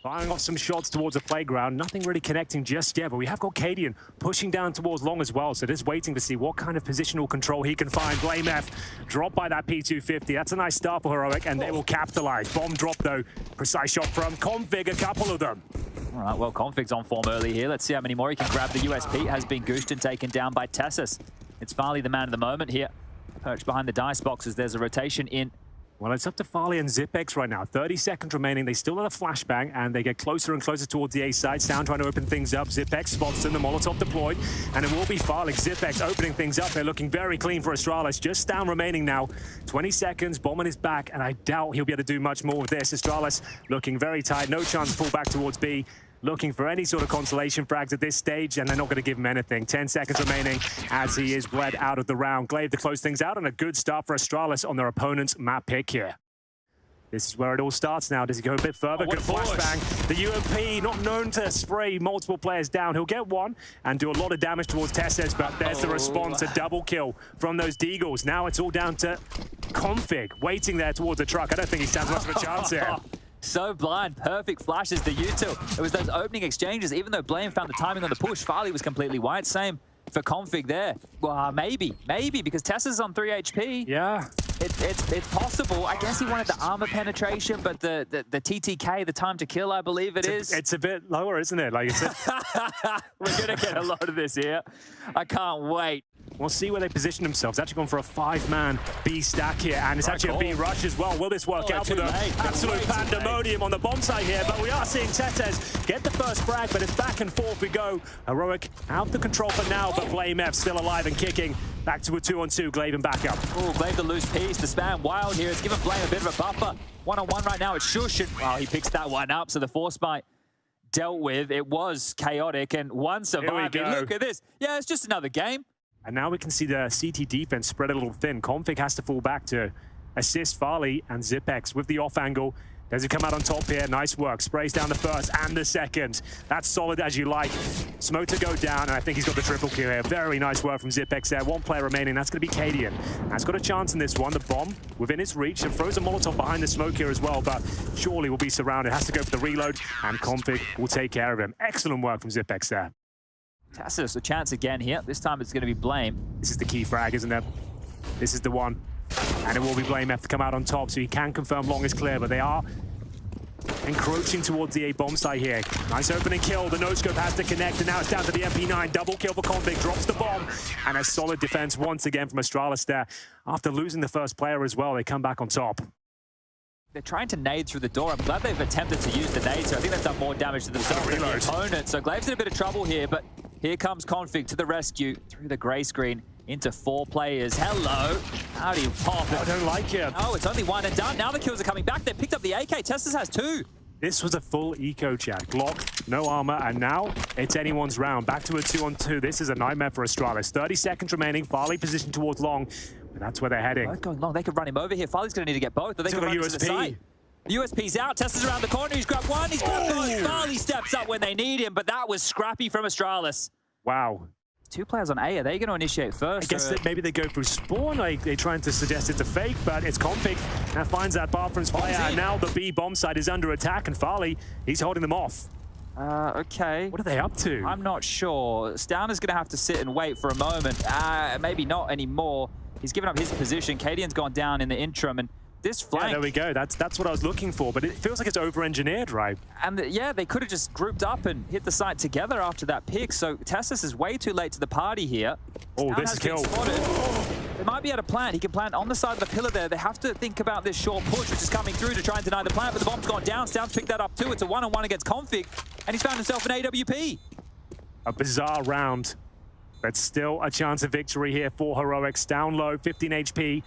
Firing off some shots towards the playground. Nothing really connecting just yet, but we have got Cadian pushing down towards long as well, so just waiting to see what kind of positional control he can find. blameF dropped by that P250. That's a nice start for Heroic, and they will capitalize. Bomb drop, though. Precise shot from Config, a couple of them. All right, well, Config's on form early here. Let's see how many more he can grab. The USP has been goosed and taken down by Tessus. It's Farley, the man of the moment here. Perched behind the dice boxes. There's a rotation in. Well, it's up to Farley and Zipex right now. 30 seconds remaining. They still have a flashbang, and they get closer and closer towards the A side. Sound trying to open things up. Zipex spots in the Molotov deployed, and it will be Farley. Zipex opening things up. They're looking very clean for Astralis. Just down remaining now. 20 seconds. Bomb on his back, and I doubt he'll be able to do much more with this. Astralis looking very tight. No chance to fall back towards B. Looking for any sort of consolation frags at this stage, and they're not going to give him anything. 10 seconds remaining as he is bled out of the round. Glaive to close things out, and a good start for Astralis on their opponent's map pick here. This is where it all starts now. Does he go a bit further? Good flashbang. The UMP, not known to spray multiple players down. He'll get one and do a lot of damage towards Tessus, but there's the response, a double kill from those Deagles. Now it's all down to Config, waiting there towards the truck. I don't think he stands much of a chance here. So blind, perfect flashes to U2. It was those opening exchanges. Even though Blame found the timing on the push, Farley was completely wide. Same for Config there. Well, maybe, because Tessa's on 3 HP. Yeah. It's possible. I guess he wanted the armor penetration, but the TTK, the time to kill, I believe is. It's a bit lower, isn't it? Like We're going to get a lot of this here. I can't wait. We'll see where they position themselves. Actually gone for a 5-man B stack here, and it's actually a B rush as well. Will this work out for them? Absolute pandemonium on the bomb site here, but we are seeing Tetes get the first frag, but it's back and forth we go. Heroic out of control for now, but blameF still alive and kicking. Back to a 2-on-2, Glaive and back up. Oh, Glaive the loose piece, the spam wild here. It's given Blame a bit of a buffer. 1-on-1 right now, it's Shush, and wow, he picks that one up, so the force bite dealt with. It was chaotic, and one survived. Look at this. Yeah, it's just another game. And now we can see the CT defense spread a little thin. Config has to fall back to assist Farley and Zipex with the off angle. Does he come out on top here? Nice work. Sprays down the first and the second. That's solid as you like. Smoke to go down, and I think he's got the triple kill here. Very nice work from Zipex there. One player remaining. That's going to be Cadian. That's got a chance in this one. The bomb within his reach, and throws a Molotov behind the smoke here as well, but surely will be surrounded. Has to go for the reload, and Config will take care of him. Excellent work from Zipex there. Tassus, a chance again here. This time it's going to be Blame. This is the key frag, isn't it? This is the one. And it will be blameF to come out on top, so he can confirm long is clear, but they are encroaching towards the A bomb site here. Nice opening kill. The no-scope has to connect, and now it's down to the MP9. Double kill for Config. Drops the bomb. And a solid defense once again from Astralis there. After losing the first player as well, they come back on top. They're trying to nade through the door. I'm glad they've attempted to use the nade, so I think they've done more damage to themselves than the opponent. So Glaive's in a bit of trouble here, but here comes Config to the rescue through the grey screen into 4 players. Hello. How do you pop it? I don't like it. Oh, it's only one and done. Now the kills are coming back. They picked up the AK. Tessus has 2. This was a full eco chat. Glock, no armor, and now it's anyone's round. Back to a 2-on-2. This is a nightmare for Astralis. 30 seconds remaining. Farley positioned towards long. But that's where they're heading. Both going long. They could run him over here. Farley's going to need to get both. Or they could run to the side. The USP's out. Tessus around the corner. He's grabbed one. He's grabbed both. Farley steps up when they need him, but that was scrappy from Astralis. Wow. 2 players on A. Are they going to initiate first? I guess that maybe they go through spawn. Like they're trying to suggest it's a fake, but it's Config that finds that Bathrooms player. And now the B bomb site is under attack, and Farley, he's holding them off. Okay. What are they up to? I'm not sure. Stauner's going to have to sit and wait for a moment. Maybe not anymore. He's given up his position. Cadian's gone down in the interim, and this flank... Yeah, there we go. That's what I was looking for, but it feels like it's over-engineered, right? And yeah, they could have just grouped up and hit the site together after that pick, so Tessus is way too late to the party here. Oh, this is kill. They might be able to plant. He can plant on the side of the pillar there. They have to think about this short push, which is coming through to try and deny the plant, but the bomb's gone down. Stoun's picked that up too. It's a 1-on-1 against Config, and he's found himself an AWP. A bizarre round, but still a chance of victory here for Heroics. Down low, 15 HP,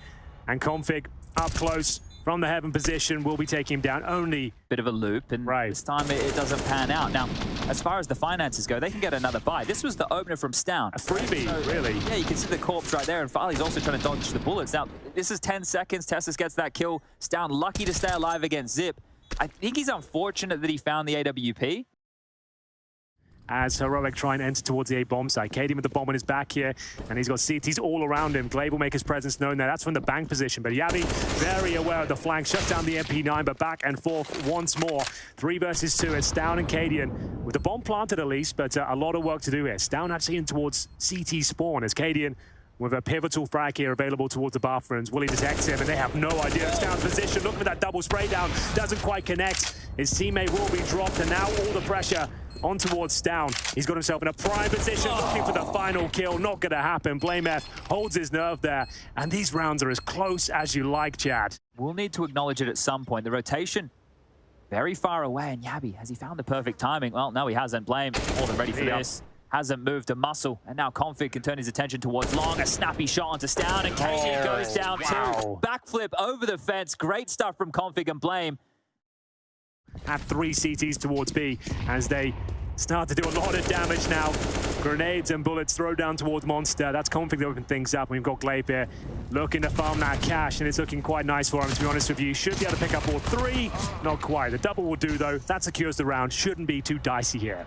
and Config up close from the heaven position will be taking him down. Only bit of a loop, and this time it doesn't pan out. Now, as far as the finances go, they can get another buy. This was the opener from Stoun. A freebie, so, really. Yeah, you can see the corpse right there, and Farley's also trying to dodge the bullets. Now, this is 10 seconds. Tessus gets that kill. Stoun lucky to stay alive against Zip. I think he's unfortunate that he found the AWP. as Heroic try and enter towards the A bomb site. Cadian with the bomb on his back here, and he's got CTs all around him. Glaive will make his presence known there. That's from the bank position, but Yabi very aware of the flank, shuts down the MP9, but back and forth once more. 3 versus 2, it's Down and Cadian with the bomb planted at least, but a lot of work to do here. Down actually in towards CT spawn as Cadian with a pivotal frag here available towards the bathrooms. Will he detect him? And they have no idea. It's down position. Look for that double spray down. Doesn't quite connect. His teammate will be dropped, and now all the pressure on towards Down. He's got himself in a prime position, looking for the final kill. Not going to happen. Blame F holds his nerve there, and these rounds are as close as you like, Chad. We'll need to acknowledge it at some point. The rotation very far away, and Yabi, has he found the perfect timing? Well, no, he hasn't. Blame more than ready for this. Hasn't moved a muscle, and now Config can turn his attention towards long. A snappy shot onto Stown, and Cadian goes down too. Backflip over the fence. Great stuff from Config and Blame. Have 3 CTs towards B as they start to do a lot of damage now. Grenades and bullets throw down towards Monster. That's Config to open things up. We've got Glaive here looking to farm that cash, and it's looking quite nice for him, to be honest with you. Should be able to pick up all 3. Not quite. The double will do, though. That secures the round. Shouldn't be too dicey here.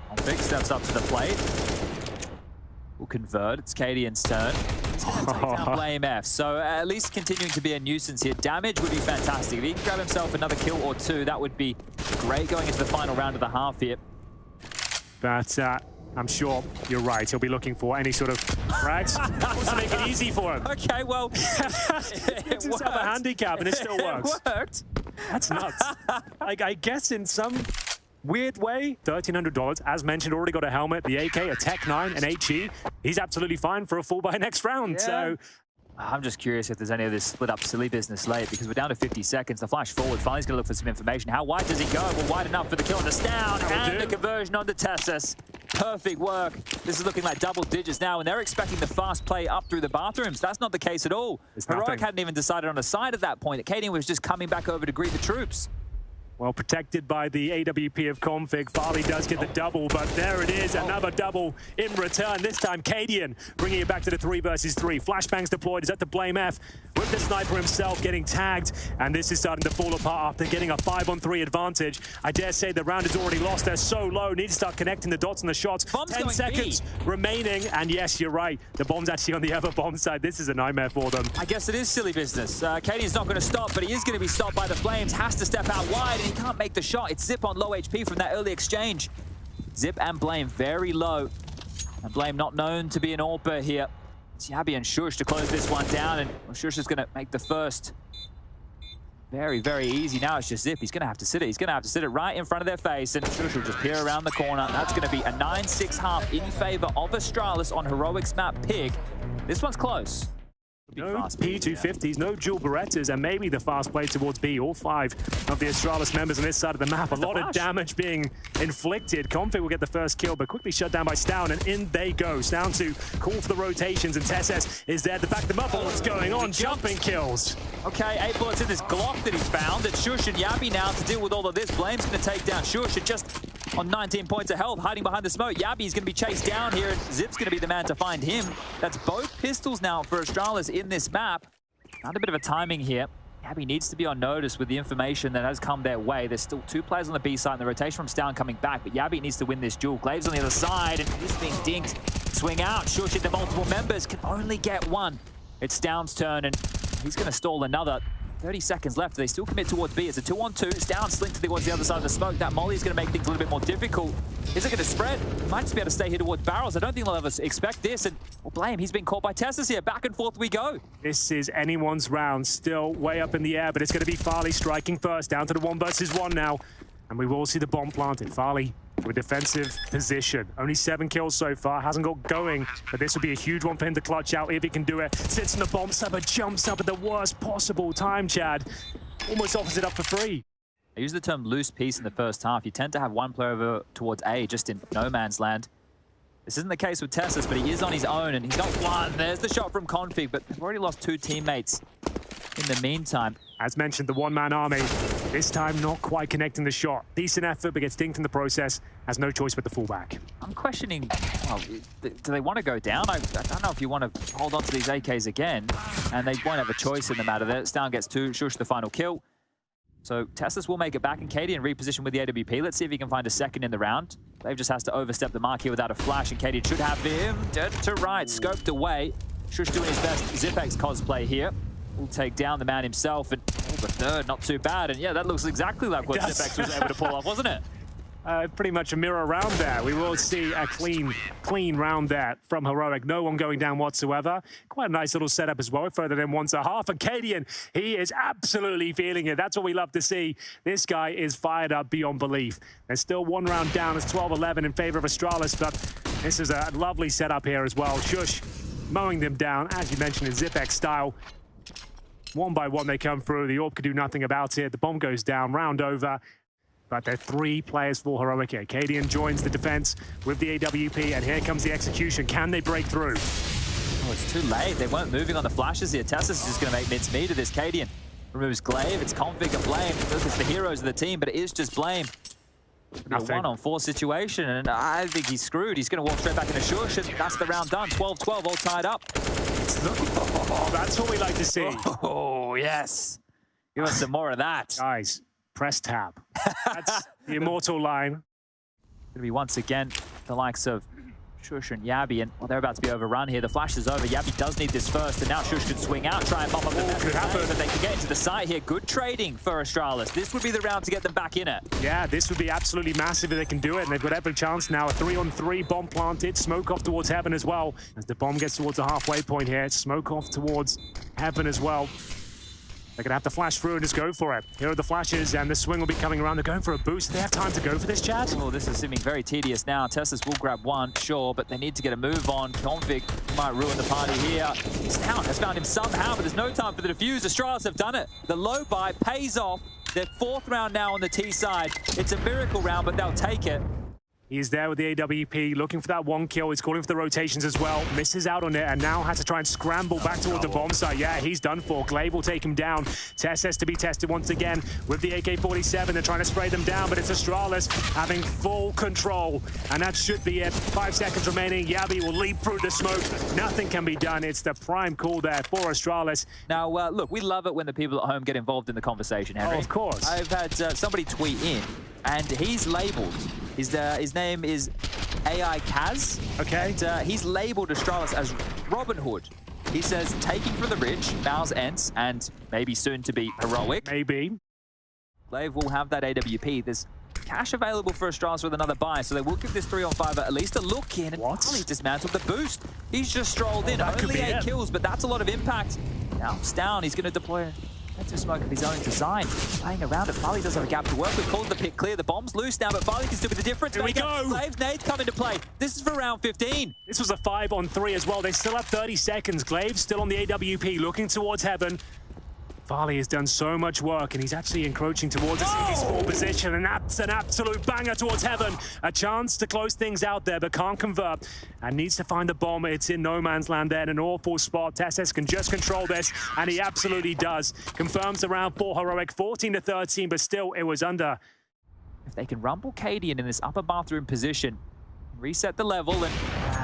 Config steps up to the plate. Will convert. It's Cadian's turn. He's going to take down Blame F. So at least continuing to be a nuisance here. Damage would be fantastic. If he can grab himself another kill or 2, that would be great going into the final round of the half here. But I'm sure you're right. He'll be looking for any sort of frags. Wants to make it easy for him. Okay, well, it just have a handicap and it still works. It worked. That's nuts. I guess in some weird way, $1,300, as mentioned, already got a helmet, the AK, a Tech 9, an HE. He's absolutely fine for a full buy next round. Yeah. So I'm just curious if there's any of this split up silly business late, because we're down to 50 seconds. The flash forward, finally going to look for some information. How wide does he go? Well, wide enough for the kill on the Stown and the conversion on the Tessus. Perfect work. This is looking like double digits now, and they're expecting the fast play up through the bathrooms. That's not the case at all. Heroic hadn't even decided on a side at that point. Cadian was just coming back over to greet the troops. Well, protected by the AWP of Config. Farley does get the double, but there it is, another double in return. This time, Cadian bringing it back to the 3 versus 3. Flashbangs deployed. Is that to Blame F with the sniper himself getting tagged, and this is starting to fall apart after getting a 5-on-3 advantage. I dare say the round is already lost. They're so low. Need to start connecting the dots and the shots. 10 seconds remaining, and yes, you're right. The bomb's actually on the other bomb side. This is a nightmare for them. I guess it is silly business. Cadian's not going to stop, but he is going to be stopped by the Flames. Has to step out wide, and he can't make the shot. It's Zip on low HP from that early exchange. Zip and Blame very low. And Blame not known to be an AWPer here. It's Yabi and Shush to close this one down, and Shush is going to make the first. Very, very easy. Now it's just Zip. He's going to have to sit it. He's going to have to sit it right in front of their face, and Shush will just peer around the corner. That's going to be a 9-6 half in favor of Astralis on Heroic's map Pig. This one's close. No P250s, no dual Berettas, and maybe the fast play towards B. All 5 of the Astralis members on this side of the map. A lot of damage being inflicted. Config will get the first kill, but quickly shut down by Stown, and in they go. Stown to call for the rotations, and Tessus is there to back them up. What's going on? Jumping kills. Okay, 8 bullets in this Glock that he's found. It's Shush and Yabi now to deal with all of this. Blame's going to take down Shush at just on 19 points of health, hiding behind the smoke. Yabi's going to be chased down here, and Zip's going to be the man to find him. That's both pistols now for Astralis in this map. Found a bit of a timing here. Yabi needs to be on notice with the information that has come their way. There's still 2 players on the B side, and the rotation from Stown coming back, but Yabi needs to win this duel. Glaive's on the other side, and he's being dinked. Swing out, Shush into multiple members, can only get 1. It's Stown's turn, and he's going to stall another. 30 seconds left. They still commit towards B. It's a 2-on-2. Stown slinked towards the other side of the smoke. That molly is going to make things a little bit more difficult. Is it going to spread? Might just be able to stay here towards barrels. I don't think they'll ever expect this. And well, Blame, he's been caught by Tessus here. Back and forth we go. This is anyone's round. Still way up in the air, but it's going to be Farley striking first. Down to the 1 versus 1 now. And we will see the bomb planted. Farley with defensive position. Only 7 kills so far. Hasn't got going, but this would be a huge one for him to clutch out if he can do it. Sits in the bomb site, but jumps up at the worst possible time, Chad. Almost offers it up for free. I use the term loose piece in the first half. You tend to have 1 player over towards A, just in no man's land. This isn't the case with Tessus, but he is on his own, and he's got 1. There's the shot from Config, but they've already lost 2 teammates in the meantime. As mentioned, the 1-man army, this time not quite connecting the shot. Decent effort, but gets dinked in the process. Has no choice but the fullback. I'm questioning, well, do they want to go down? I don't know if you want to hold on to these AKs again, and they won't have a choice in the matter there. Stown gets 2, Shush the final kill. So Teslas will make it back, and Cadian reposition with the AWP. Let's see if he can find a second in the round. Glaive just has to overstep the mark here without a flash, and Cadian should have him dead to right, scoped away. Shush doing his best Zipex cosplay here. Will take down the man himself, and the third, not too bad. And yeah, that looks exactly like what Zipex was able to pull off, wasn't it? Pretty much a mirror round there. We will see a clean round there from Heroic. No one going down whatsoever. Quite a nice little setup as well, further than 1-1/2. And Cadian, he is absolutely feeling it. That's what we love to see. This guy is fired up beyond belief. There's still one round down. It's 12-11 in favor of Astralis, but this is a lovely setup here as well. Shush mowing them down, as you mentioned, in Zipex style. One by one they come through. The Orb could do nothing about it. The bomb goes down, round over. But there are 3 players for Heroic here. Cadian joins the defense with the AWP, and here comes the execution. Can they break through? Oh, it's too late. They weren't moving on the flashes here. Teslas is just going to make mincemeat of this. Cadian removes Glaive. It's Config and Blame. Look, it's the heroes of the team, but it is just Blame. A 1-on-4 situation, and I think he's screwed. He's going to walk straight back into Shush, and that's the round done. 12-12, all tied up. Oh, that's what we like to see. Oh, yes. Give us some more of that. Guys, press tab. That's the immortal line. Going to be once again the likes of Shush and Yabi, and well, they're about to be overrun here. The flash is over. Yabi does need this first, and now Shush can swing out, try and bump up the could happen. but they can get into the site here. Good trading for Astralis. This would be the round to get them back in it. Yeah, this would be absolutely massive if they can do it, and they've got every chance now. A 3-on-3 bomb planted, smoke off towards Heaven as well. As the bomb gets towards the halfway point here, smoke off towards Heaven as well. They're going to have to flash through and just go for it. Here are the flashes, and the swing will be coming around. They're going for a boost. Do they have time to go for this, Chad? Oh, this is seeming very tedious now. Teslas will grab one, sure, but they need to get a move on. Config might ruin the party here. Stout has found him somehow, but there's no time for the defuse. Astralis have done it. The low buy pays off. Their 4th round now on the T side. It's a miracle round, but they'll take it. He's there with the AWP, looking for that 1 kill. He's calling for the rotations as well. Misses out on it, and now has to try and scramble back towards the bomb site. Yeah, he's done for. Glaive will take him down. Tess has to be tested once again with the AK-47. They're trying to spray them down, but it's Astralis having full control. And that should be it. 5 seconds remaining. Yabi will leap through the smoke. Nothing can be done. It's the prime call there for Astralis. Now, look, we love it when the people at home get involved in the conversation, Henry. Oh, of course. I've had somebody tweet in, and he's labeled. His name is AI Kaz. Okay. And he's labeled Astralis as Robin Hood. He says, taking from the rich, Mouse Ence, and maybe soon to be Heroic. Maybe. Glaive will have that AWP. There's cash available for Astralis with another buy, so they will give this 3-on-5 at least a look in. And he's dismantled the boost. He's just strolled in. Only 8 kills, but that's a lot of impact. Now, Stown, he's going to deploy to smoke of his own design. Playing around it, Farley does have a gap to work with. Calls the pick clear. The bomb's loose now, but Farley can still be the difference. Here we go. Glaive's nades come into play. This is for round 15. This was a 5-on-3 as well. They still have 30 seconds. Glaive still on the AWP, looking towards Heaven. Farley has done so much work, and he's actually encroaching towards us in his full position, and that's an absolute banger towards Heaven. A chance to close things out there, but can't convert, and needs to find the bomb. It's in no man's land there in an awful spot. Tesses can just control this, and he absolutely does. Confirms around 4 Heroic, 14-13, but still, it was under. If they can rumble Cadian in this upper bathroom position, reset the level, and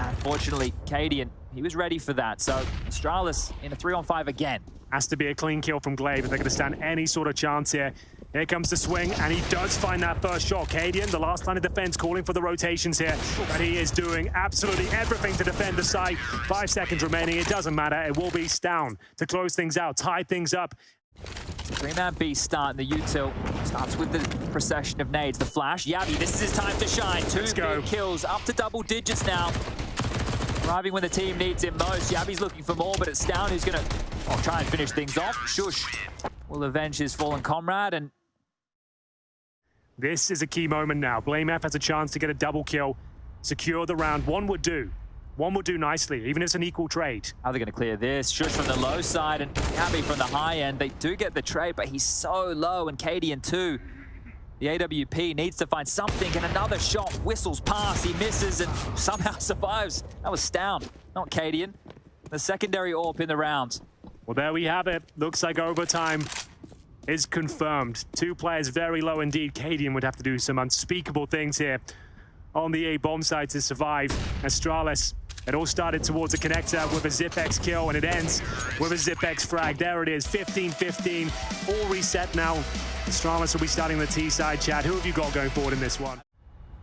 unfortunately, Cadian, he was ready for that. So Astralis in a 3-on-5 again. Has to be a clean kill from Glaive if they're going to stand any sort of chance here. Here comes the swing, and he does find that first shot. Cadian, the last line of defense, calling for the rotations here. But he is doing absolutely everything to defend the site. 5 seconds remaining. It doesn't matter. It will be Stown to close things out, tie things up. 3-man B start in the util. Starts with the procession of nades. The flash. Yabi, this is his time to shine. 2 big kills, up to double digits now. Arriving when the team needs him most. Yabi's looking for more, but it's Stown who's going to try and finish things off. Shush will avenge his fallen comrade, and this is a key moment now. Blame F has a chance to get a double kill, secure the round. One would do. One would do nicely, even if it's an equal trade. How are they going to clear this? Shush from the low side, and Yabi from the high end. They do get the trade, but he's so low, and Cadian too. The AWP needs to find something, and another shot whistles past. He misses and somehow survives. That was Stown, not Cadian. The secondary AWP in the round. Well, there we have it. Looks like overtime is confirmed. 2 players very low indeed. Cadian would have to do some unspeakable things here on the A bomb side to survive. Astralis, it all started towards a connector with a Zipex kill, and it ends with a Zipex frag. There it is, 15-15. All reset now. Astralis will be starting the T side, Chad. Who have you got going forward in this one?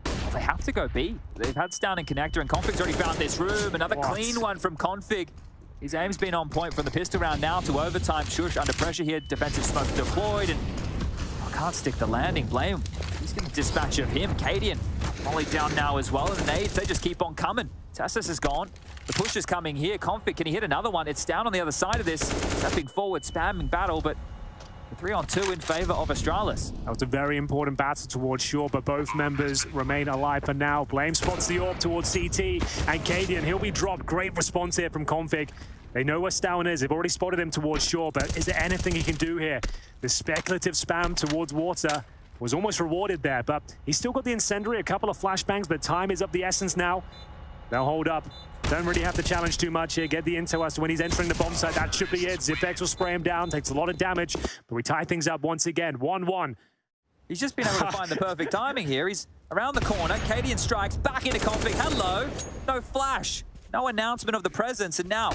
Well, they have to go B. They've had Stown and Connector, and Config's already found this room. Another clean one from Config. His aim's been on point from the pistol round now to overtime. Shush under pressure here. Defensive smoke deployed, and can't stick the landing. Blame. He's going to dispatch of him. Cadian molly down now as well. And the nades, they just keep on coming. Tassus is gone. The push is coming here. Config, can he hit another one? It's down on the other side of this. Stepping forward, spamming battle, but the 3-on-2 in favor of Astralis. That was a very important battle towards Shore, but both members remain alive for now. Blame spots the orb towards CT, and Cadian, he'll be dropped. Great response here from Config. They know where Stown is. They've already spotted him towards Shore, but is there anything he can do here? The speculative spam towards water was almost rewarded there, but he's still got the incendiary, a couple of flashbangs, but time is of the essence now. They'll hold up. Don't really have to challenge too much here. Get the intel as to when he's entering the bomb site. That should be it. Zipex will spray him down. Takes a lot of damage, but we tie things up once again. 1-1. He's just been able to find the perfect timing here. He's around the corner. Cadian strikes back into Config. Hello. No flash. No announcement of the presence. And now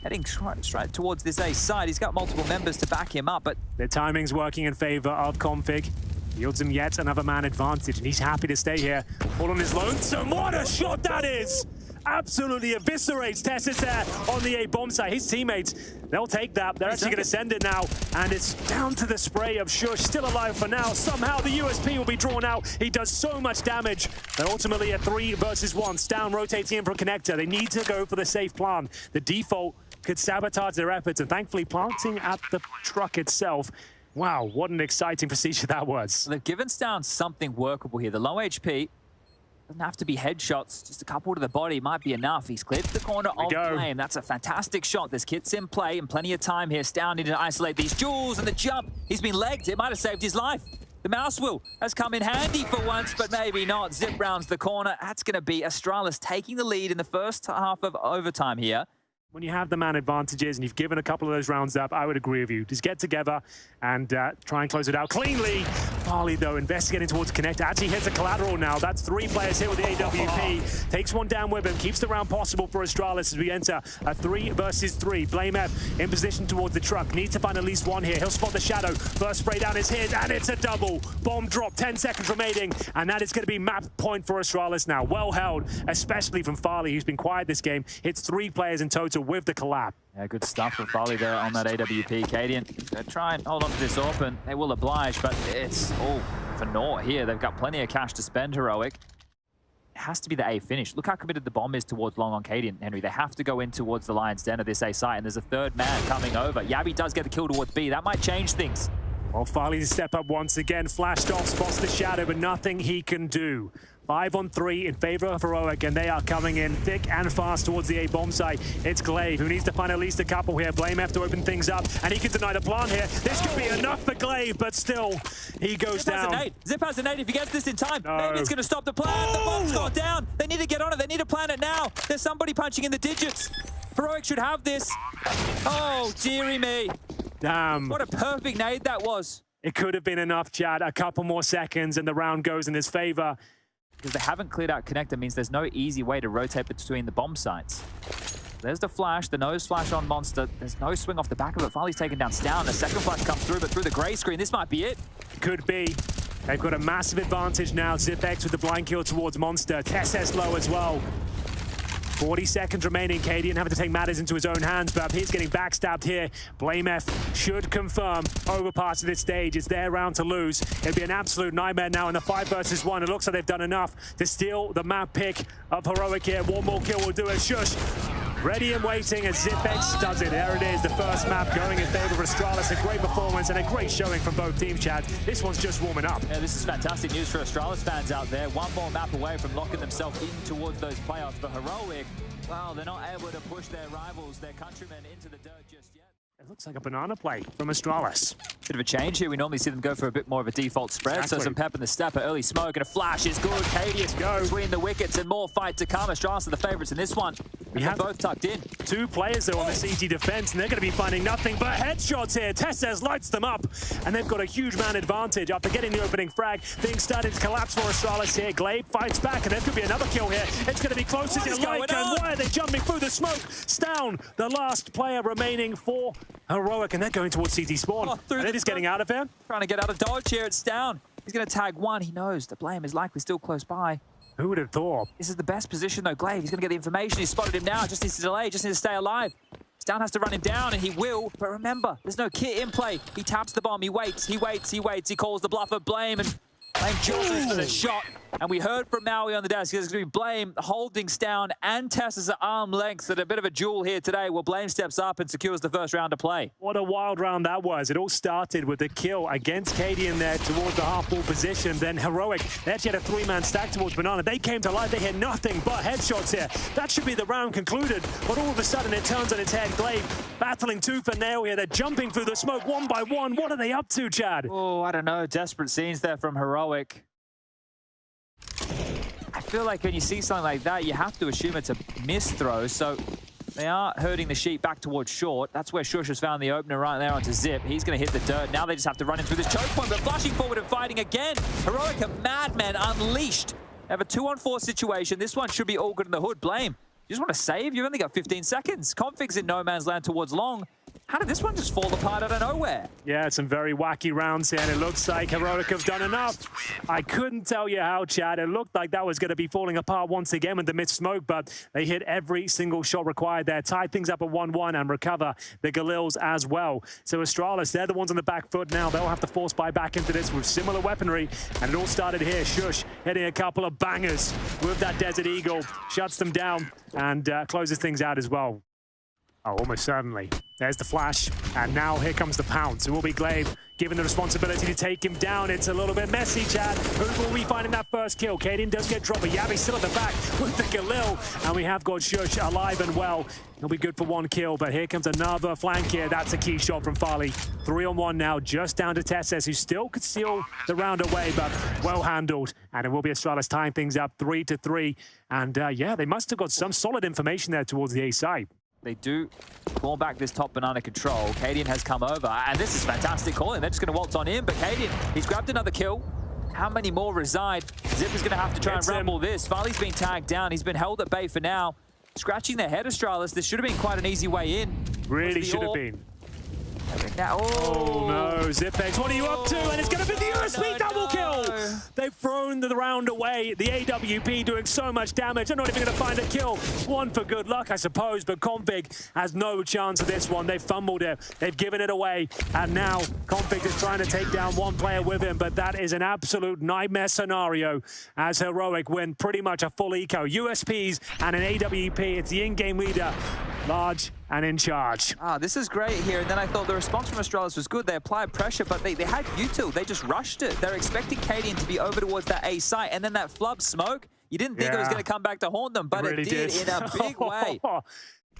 heading straight towards this A side. He's got multiple members to back him up, but their timing's working in favor of Config. Yields him yet another man advantage, and he's happy to stay here. All on his lonesome. What a shot that is! Absolutely eviscerates Tessus there on the A bomb site. His teammates, they'll take that. They're actually going to send it now, and it's down to the spray of Shush, still alive for now. Somehow the USP will be drawn out. He does so much damage. They're ultimately a 3 versus 1. Stown rotates in for a connector. They need to go for the safe plan. The default could sabotage their efforts, and thankfully planting at the truck itself. Wow, what an exciting procedure that was. They've given Stown something workable here. The low HP doesn't have to be headshots. Just a couple to the body might be enough. He's cleared the corner of Flame. That's a fantastic shot. There's kits in play and plenty of time here. Stown needed to isolate these jewels, and the jump. He's been legged. It might have saved his life. The mouse wheel has come in handy for once, but maybe not. Zip rounds the corner. That's going to be Astralis taking the lead in the first half of overtime here. When you have the man advantages and you've given a couple of those rounds up, I would agree with you. Just get together and try and close it out cleanly. Farley, though, investigating towards Connector. Actually hits a collateral now. That's 3 players here with the AWP. Takes one down with him. Keeps the round possible for Astralis as we enter a 3 versus 3. Blame F in position towards the truck. Needs to find at least one here. He'll spot the shadow. First spray down is his, and it's a double. Bomb drop. 10 seconds remaining, and that is going to be map point for Astralis now. Well held, especially from Farley, who's been quiet this game. Hits 3 players in total with the collab. Yeah, good stuff from Farley there on that AWP. Cadian, try and hold on to this open. They will oblige, but it's all for naught here. They've got plenty of cash to spend, Heroic. It has to be the A finish. Look how committed the bomb is towards long on Cadian, Henry. They have to go in towards the Lion's Den of this A site, and there's a 3rd man coming over. Yabi does get the kill towards B. That might change things. Well, Farley to step up once again. Flashed off, spots the shadow, but nothing he can do. 5-on-3 in favor of Heroic, and they are coming in thick and fast towards the A bomb site. It's Glaive, who needs to find at least a couple here. Blame F to open things up, and he can deny the plant here. This could be enough for Glaive, but still, he goes down. Zip has a nade. If he gets this in time, maybe it's going to stop the plant. The bomb's got down. They need to get on it. They need to plant it now. There's somebody punching in the digits. Heroic should have this. Oh, dearie me. Damn. What a perfect nade that was. It could have been enough, Chad. A couple more seconds, and the round goes in his favor. Because they haven't cleared out Connector means there's no easy way to rotate between the bomb sites. There's the flash, the nose flash on Monster. There's no swing off the back of it. Farley's taken down Stown. The second flash comes through, but through the grey screen. This might be it. Could be. They've got a massive advantage now. Zipex with the blind kill towards Monster. Tessus low as well. 40 seconds remaining. Cadian having to take matters into his own hands, but he's getting backstabbed here. Blame F should confirm overpass at this stage. It's their round to lose. It'd be an absolute nightmare now in the 5 versus 1. It looks like they've done enough to steal the map pick of Heroic here. One more kill will do it. Shush. Ready and waiting as Zipex does it. There it is, the first map going in favor of Astralis. A great performance and a great showing from both teams, Chad. This one's just warming up. Yeah, this is fantastic news for Astralis fans out there. One more map away from locking themselves in towards those playoffs. But Heroic, well, they're not able to push their rivals, their countrymen, into the dirt just yet. It looks like a banana play from Astralis. Bit of a change here. We normally see them go for a bit more of a default spread. So some pep in the stepper, early smoke, and a flash is good. Cadian between the wickets and more fight to come. Astralis are the favourites in this one. And they're both tucked in. Two players though on the CT defense, and they're going to be finding nothing but headshots here. Tesses lights them up, and they've got a huge man advantage after getting the opening frag. Things started to collapse for Astralis here. Glaive fights back, and there could be another kill here. It's going to be close as you like, and why are they jumping through the smoke? Down, the last player remaining for Heroic, and they're going towards CT spawn. They're just getting out of here. Trying to get out of dodge here. It's down. He's going to tag one. He knows the blame is likely still close by. Who would have thought? This is the best position though. Glaive, he's going to get the information. He's spotted him now. Just needs to delay. Just needs to stay alive. Down has to run him down, and he will. But remember, there's no kit in play. He taps the bomb. He waits. He waits. He waits. He calls the bluff of Blame, and Blame jumps for the shot. And we heard from Maui on the desk. There's going to be Blame holding Stown and Tess at arm length. At a bit of a duel here today, where Blame steps up and secures the first round of play. What a wild round that was. It all started with the kill against Katie in there towards the half-wall position. Then Heroic, they actually had a three-man stack towards Banana. They came to life. They hit nothing but headshots here. That should be the round concluded. But all of a sudden, it turns on its head. Glaive battling tooth and nail here. They're jumping through the smoke one by one. What are they up to, Chad? Oh, I don't know. Desperate scenes there from Heroic. I feel like when you see something like that, you have to assume it's a miss throw. So they are herding the sheep back towards short. That's where Shush has found the opener right there onto Zip. He's going to hit the dirt. Now they just have to run in through this choke point, but flashing forward and fighting again. Heroic, a madman unleashed. They have a 2-on-4 situation. This one should be all good in the hood. Blame. You just want to save? You've only got 15 seconds. Config's in no man's land towards long. How did this one just fall apart out of nowhere? Yeah, some very wacky rounds here, and it looks like Heroic have done enough. I couldn't tell you how, Chad. It looked like that was going to be falling apart once again with the mid-smoke, but they hit every single shot required there, tied things up at 1-1 and recover the Gaules as well. So Astralis, they're the ones on the back foot now. They'll have to force buy back into this with similar weaponry, and it all started here. Shush hitting a couple of bangers with that Desert Eagle, shuts them down and closes things out as well. Oh, almost certainly. There's the flash, and now here comes the pounce. It will be Glaive given the responsibility to take him down. It's a little bit messy, Chad. Who will we find in that first kill? Kaden does get dropped, but Yavi's still at the back with the Galil, and we have got Shush alive and well. He'll be good for one kill, but here comes another flank here. That's a key shot from Farley. 3-on-1 now, just down to Tesses, who still could steal the round away, but well handled. And it will be Astralis tying things up 3-3. And yeah, they must have got some solid information there towards the A side. They do claw back this top banana control. Cadian has come over, and this is fantastic calling. They're just going to waltz on in, but Cadian, he's grabbed another kill. How many more reside? Zip is going to have to try and rumble this. Farley's been tagged down. He's been held at bay for now. Scratching their head, Astralis. This should have been quite an easy way in. Really should have been. Now, oh no, Zipex, what are you up to? And it's going to be the USB double kill! They've thrown the round away. The AWP doing so much damage. They're not even going to find a kill. One for good luck, I suppose, but Config has no chance of this one. They've fumbled it. They've given it away. And now Config is trying to take down one player with him, but that is an absolute nightmare scenario as Heroic win pretty much a full eco. USPs and an AWP. It's the in-game leader. Large and in charge. This is great here. And then I thought the response from Astralis was good. They applied pressure, but they had util. They just rushed it. They're expecting Cadian to be over towards that A site. And then that flub smoke, you didn't think it was going to come back to haunt them, but it really did in a big way.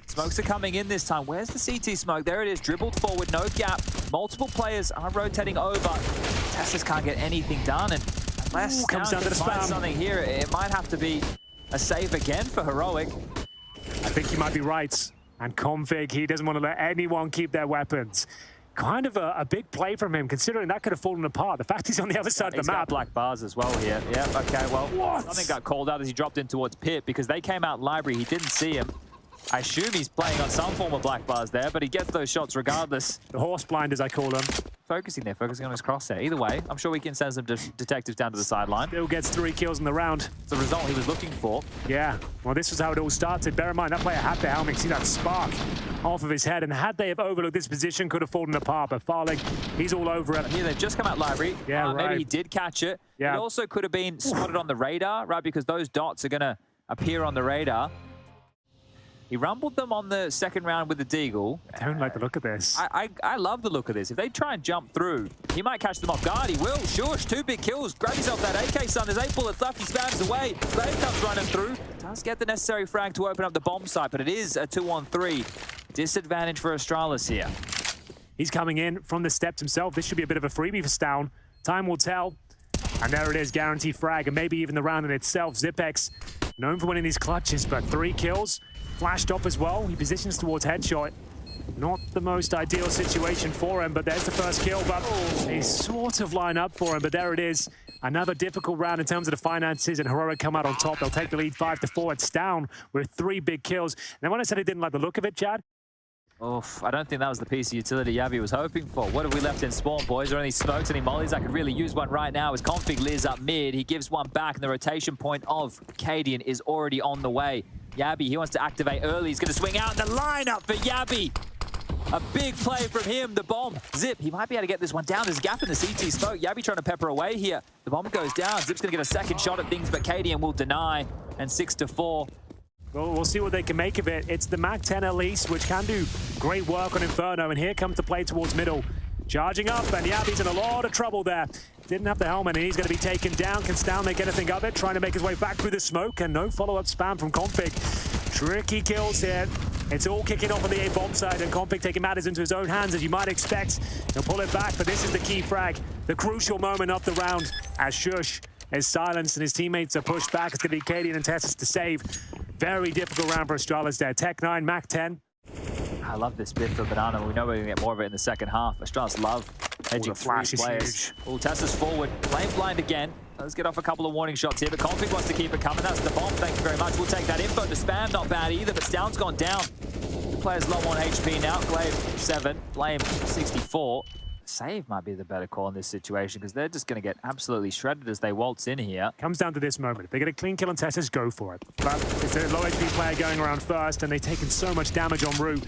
Smokes are coming in this time. Where's the CT smoke? There it is, dribbled forward, no gap. Multiple players are rotating over. Teslas can't get anything done. And unless comes down to the spam. Something here, it might have to be a save again for Heroic. I think you might be right. And Config, he doesn't want to let anyone keep their weapons. Kind of a big play from him, considering that could have fallen apart. The fact he's on the other side of the map. Got black bars as well here. Yep, okay, well, something got called out as he dropped in towards Pit because they came out library. He didn't see him. I assume he's playing on some form of black bars there, but he gets those shots regardless. The horse blind, as I call them. Focusing on his crosshair. Either way, I'm sure we can send some detectives down to the sideline. Still gets 3 kills in the round. It's the result he was looking for. Yeah, well, this was how it all started. Bear in mind, that player had the helmet. See that spark off of his head, and had they have overlooked this position, could have fallen apart, but Farley, he's all over it. Here, they've just come out library. Yeah, right. Maybe he did catch it. Yeah. It also could have been spotted on the radar, right, because those dots are going to appear on the radar. He rumbled them on the second round with the Deagle. I don't like the look of this. I love the look of this. If they try and jump through, he might catch them off guard. He will. Shush, 2 big kills. Grab yourself that AK, son. There's 8 bullets left. He spams away. Glaive comes running through. Does get the necessary frag to open up the bomb site, but it is a 2-on-3. Disadvantage for Astralis here. He's coming in from the steps himself. This should be a bit of a freebie for Stown. Time will tell. And there it is, guaranteed frag, and maybe even the round in itself. Zipex Known for winning these clutches, but 3 kills. Flashed off as well. He positions towards headshot. Not the most ideal situation for him, but there's the first kill. But they sort of line up for him, but there it is. Another difficult round in terms of the finances, and Heroic come out on top. They'll take the lead 5-4. It's down with 3 big kills. And when I said I didn't like the look of it, Chad, I don't think that was the piece of utility NaVi was hoping for. What have we left in spawn, boys? Are any smokes, any mollies? I could really use one right now as Config lives up mid. He gives one back, and the rotation point of Cadian is already on the way. Yabi, he wants to activate early. He's going to swing out the lineup for Yabi. A big play from him, the bomb. Zip, he might be able to get this one down. There's a gap in the CT smoke. Yabi trying to pepper away here. The bomb goes down. Zip's going to get a second shot at things, but Cadian will deny. And 6-4. Well, we'll see what they can make of it. It's the Mac 10 at least, which can do great work on Inferno. And here comes the play towards middle. Charging up, and Yabi's in a lot of trouble there. Didn't have the helmet, and he's going to be taken down. Can Stan make anything of it? Trying to make his way back through the smoke, and no follow-up spam from Config. Tricky kills here. It's all kicking off on the A-bomb side, and Config taking matters into his own hands, as you might expect. He'll pull it back, but this is the key frag. The crucial moment of the round, as Shush is silenced and his teammates are pushed back. It's going to be Cadian and Tessus to save. Very difficult round for Astralis there. Tech 9, Mac 10. I love this bit for Banana. We know we're going to get more of it in the second half. Astralis love hedging the flash is players. huge. Oh, Tessus forward. Flame blind again. Let's get off a couple of warning shots here, but Config wants to keep it coming. That's the bomb. Thank you very much. We'll take that info. The spam, not bad either, but Stound's gone down. The player's low on HP now. Glaive 7, Flame 64. Save might be the better call in this situation because they're just going to get absolutely shredded as they waltz in here. Comes down to this moment. If they get a clean kill on Tessus, go for it. But it's a low HP player going around first, and they've taken so much damage en route.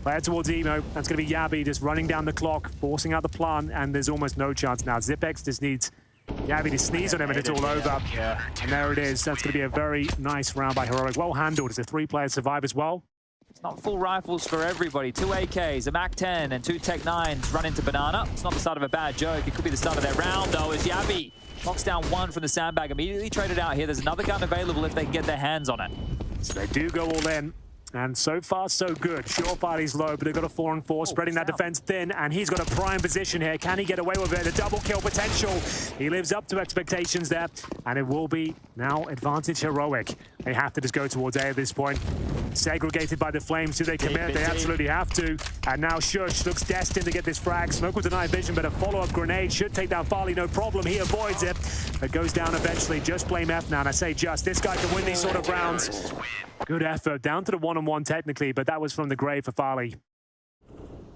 Player towards Emo. That's going to be Yabi just running down the clock, forcing out the plant, and there's almost no chance now. Zipex just needs Yabi to sneeze on him, and it's all over. Yeah. And there it is. That's going to be a very nice round by Heroic. Well handled. It's a 3-player survive as well. It's not full rifles for everybody. 2 AKs, a Mac 10, and 2 Tech 9s run into Banana. It's not the start of a bad joke. It could be the start of their round, though, as Yabi knocks down 1 from the sandbag. Immediately traded out here. There's another gun available if they can get their hands on it. So they do go all in. And so far, so good. Sure, Farley's low, but they've got a 4-on-4, spreading that defense thin, and he's got a prime position here. Can he get away with it? The double kill potential. He lives up to expectations there, and it will be now advantage Heroic. They have to just go towards A at this point. Segregated by the flames. Do they commit? They absolutely have to. And now Shush looks destined to get this frag. Smoke will deny vision, but a follow-up grenade should take down Farley, no problem. He avoids it, but goes down eventually. Just blame F now, and I say just. This guy can win these sort of rounds. Good effort. Down to the 1-on-1 technically, but that was from the grave for Farley.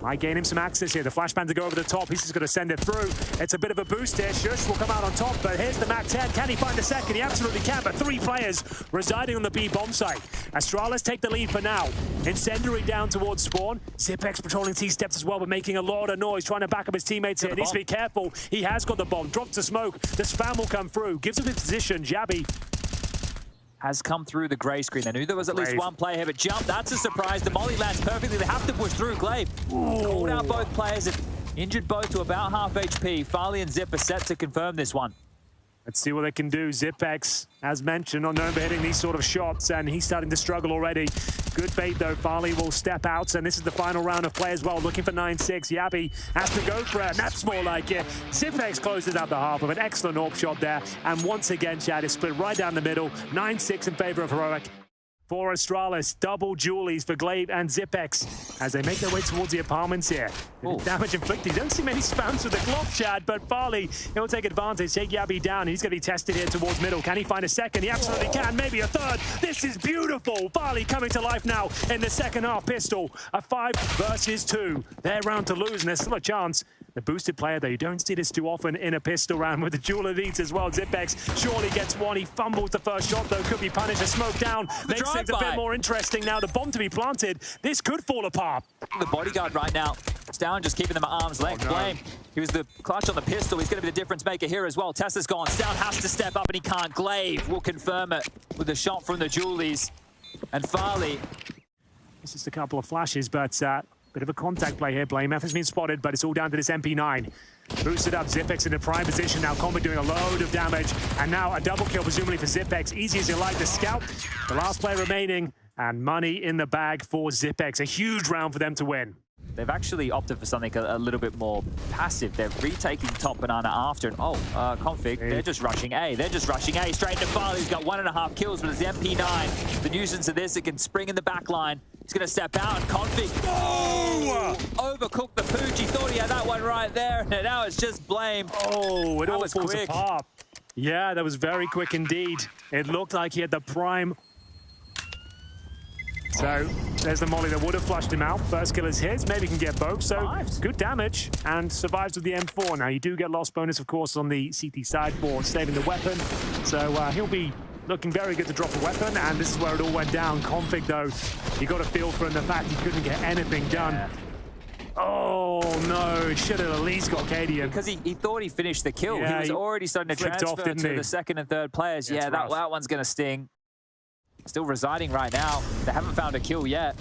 Might gain him some access here. The flashbang to go over the top. He's just going to send it through. It's a bit of a boost here. Shush will come out on top, but here's the Mac 10. Can he find a second? He absolutely can, but 3 players residing on the B bomb site. Astralis take the lead for now. Incendiary down towards spawn. Zipex patrolling T-steps as well, but making a lot of noise, trying to back up his teammates here. Needs to be careful. He has got the bomb. Drops the smoke. The spam will come through. Gives him his position. Yabi has come through the grey screen. I knew there was at least one player here, but jump, that's a surprise. The molly lands perfectly. They have to push through. Glaive called out both players and injured both to about half HP. Farley and Zip are set to confirm this one. Let's see what they can do. Zipex, as mentioned, not known for hitting these sort of shots, and he's starting to struggle already. Good bait, though. Farley will step out, and this is the final round of play as well, looking for 9-6. Yabi has to go for it, and that's more like it. Zipex closes out the half of an excellent AWP shot there, and once again, Chad is split right down the middle. 9-6 in favor of Heroic. For Astralis, double Julies for Glaive and Zipex as they make their way towards the apartments here. Damage inflicted. You don't see many spams with the Glock, Chad, but Farley, he'll take advantage, take Yabi down. He's going to be tested here towards middle. Can he find a second? He absolutely can, maybe a third. This is beautiful. Farley coming to life now in the second half. Pistol, a 5 versus 2. Their round to lose, and there's still a chance. The boosted player, though, you don't see this too often in a pistol round with the dual elites as well. Zipex surely gets one. He fumbles the first shot, though. Could be punished. A smoke down. Makes things a bit more interesting now. The bomb to be planted. This could fall apart. The bodyguard right now. Stound just keeping them at arm's length. Blame. He was the clutch on the pistol. He's going to be the difference maker here as well. Tessa's gone. Stound has to step up, and he can't. Glaive will confirm it with a shot from the Julies. And Farley. It's just a couple of flashes, but bit of a contact play here. Blame F has been spotted, but it's all down to this MP9. Boosted up, Zipex in a prime position now. Combat doing a load of damage, and now a double kill presumably for Zipex. Easy as you like. The scout, the last player remaining, and money in the bag for Zipex. A huge round for them to win. they've actually opted for something a little bit more passive. They're retaking top banana after, and config, they're just rushing A. They're just rushing A straight into Farley, who's got 1.5 kills, but it's the MP9. The nuisance of this, it can spring in the back line. He's going to step out and config. Oh! Overcooked the pooch. He thought he had that one right there, and now it's just blame. Oh, it all falls apart. Yeah, that was very quick indeed. It looked like he had the prime. So there's the molly that would have flushed him out. First kill is his. Maybe he can get both. So good damage and survives with the M4. Now you do get loss bonus, of course, on the CT side for saving the weapon. So he'll be looking very good to drop a weapon. And this is where it all went down. Config, though, you got to feel for him the fact he couldn't get anything done. Yeah. Oh, no, should have at least got Cadian. Because he thought he finished the kill. Yeah, he was already starting to transfer to the second and third players. Yeah, that one's going to sting. Still residing right now. They haven't found a kill yet.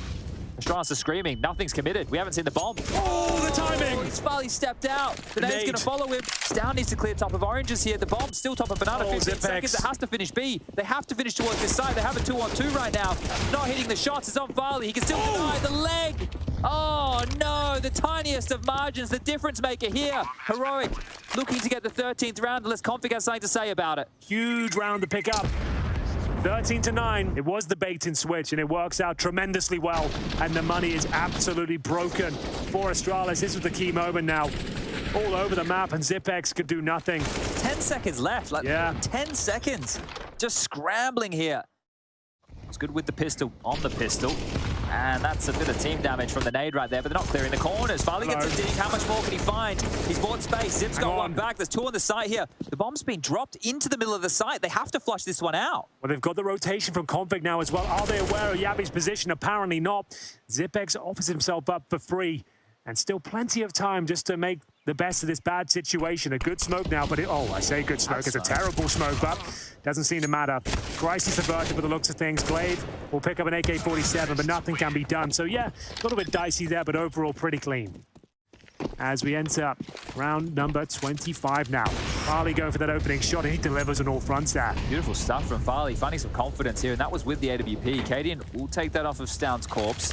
Astralis is screaming. Nothing's committed. We haven't seen the bomb. Oh, the timing! He's finally stepped out. The nade's going to follow him. Down needs to clear top of oranges here. The bomb's still top of banana. 15 seconds. It has to finish B. They have to finish towards this side. They have a 2-on-2 right now. Not hitting the shots. It's on Farley. He can still deny the leg. Oh, no. The tiniest of margins. The difference maker here. Heroic looking to get the 13th round unless Config has something to say about it. Huge round to pick up. 13-9. It was the baked-in switch, and it works out tremendously well. And the money is absolutely broken for Astralis. This was the key moment now. All over the map, and Zipex could do nothing. 10 seconds left. 10 seconds. Just scrambling here. It's good with the pistol on the pistol. And that's a bit of team damage from the nade right there, but they're not clearing the corners. Farley gets a dig. How much more can he find? He's bought space. Zip's got one back. There's two on the site here. The bomb's been dropped into the middle of the site. They have to flush this one out. Well, they've got the rotation from Config now as well. Are they aware of Yabi's position? Apparently not. Zipex offers himself up for free. And still plenty of time just to make the best of this bad situation. A good smoke now, but I say good smoke. It's a terrible smoke, but doesn't seem to matter. Crisis averted with the looks of things. Glaive will pick up an AK-47, but nothing can be done. So yeah, a little bit dicey there, but overall pretty clean. As we enter round number 25 now. Farley going for that opening shot, and he delivers on all fronts there. Beautiful stuff from Farley, finding some confidence here, and that was with the AWP. Cadian will take that off of Stoun's corpse.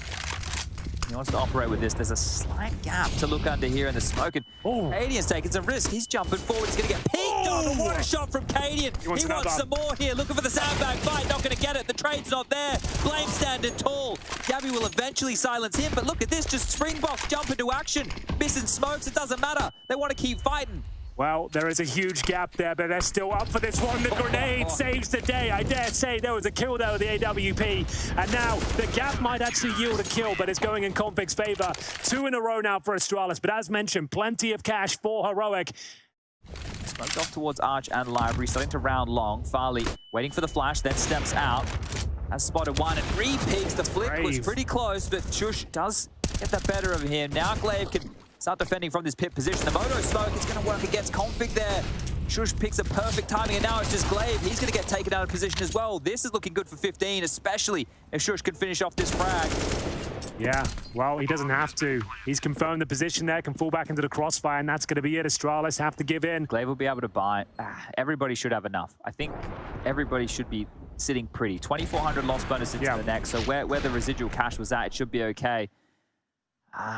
He wants to operate with this. There's a slight gap to look under here in the smoke. And Cadian's taking some risk. He's jumping forward. He's going to get peeked on. But what a shot from Cadian. He wants some more here. Looking for the sandbag fight. Not going to get it. The trade's not there. Blame standing tall. Gabby will eventually silence him. But look at this. Just Springbok jump into action. Missing smokes. It doesn't matter. They want to keep fighting. Well, there is a huge gap there, but they're still up for this one. The grenade saves the day. I dare say there was a kill there with the AWP. And now the gap might actually yield a kill, but it's going in Config's favor. 2 in a row now for Astralis. But as mentioned, plenty of cash for Heroic. Smoked off towards Arch and Library, starting to round long. Farley waiting for the flash, then steps out. Has spotted one and re-peeks. The flick was pretty close, but Shush does get the better of him. Now Glaive can start defending from this pit position. The moto smoke is going to work against Config there. Shush picks a perfect timing, and now it's just Glaive. He's going to get taken out of position as well. This is looking good for 15, especially if Shush can finish off this frag. Yeah, well, he doesn't have to. He's confirmed the position there, can fall back into the crossfire, and that's going to be it. Astralis have to give in. Glaive will be able to buy. Everybody should have enough. I think everybody should be sitting pretty. 2,400 loss bonus into the next, so where the residual cash was at, it should be okay.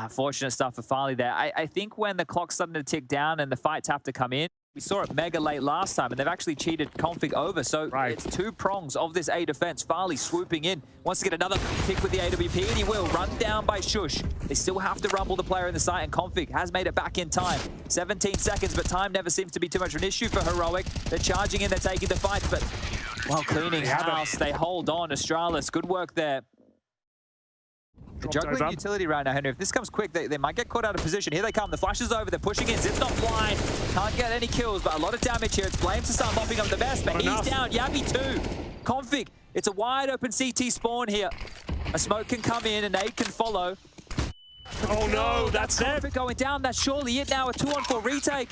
Fortunate stuff for Farley there. I think when the clock's starting to tick down and the fights have to come in, we saw it mega late last time, and they've actually cheated Config over. So it's 2 prongs of this A defense. Farley swooping in, wants to get another pick with the AWP, and he will. Run down by Shush. They still have to rumble the player in the site, and Config has made it back in time. 17 seconds, but time never seems to be too much of an issue for Heroic. They're charging in, they're taking the fight, but while cleaning house, they hold on. Astralis, good work there. They're juggling utility right now, Henry. If this comes quick, they might get caught out of position. Here they come. The flash is over. They're pushing in. Zip's not blind. Can't get any kills, but a lot of damage here. It's Blame to start mopping up the best, but he's down. Yabi too. Config. It's a wide open CT spawn here. A smoke can come in, and nade can follow. Oh no, that's Config going down. That's surely it now. A 2-on-4 retake.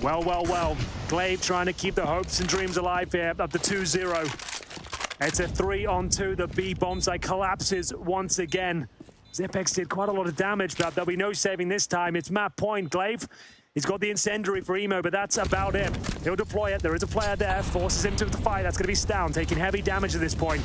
Well. Glaive trying to keep the hopes and dreams alive here. Up to 2-0. It's a 3-on-2. The B bomb site collapses once again. Zipex did quite a lot of damage, but there'll be no saving this time. It's map point. Glaive, he's got the incendiary for Emo, but that's about it. He'll deploy it. There is a player there. Forces him to the fight. That's going to be Stoun, taking heavy damage at this point.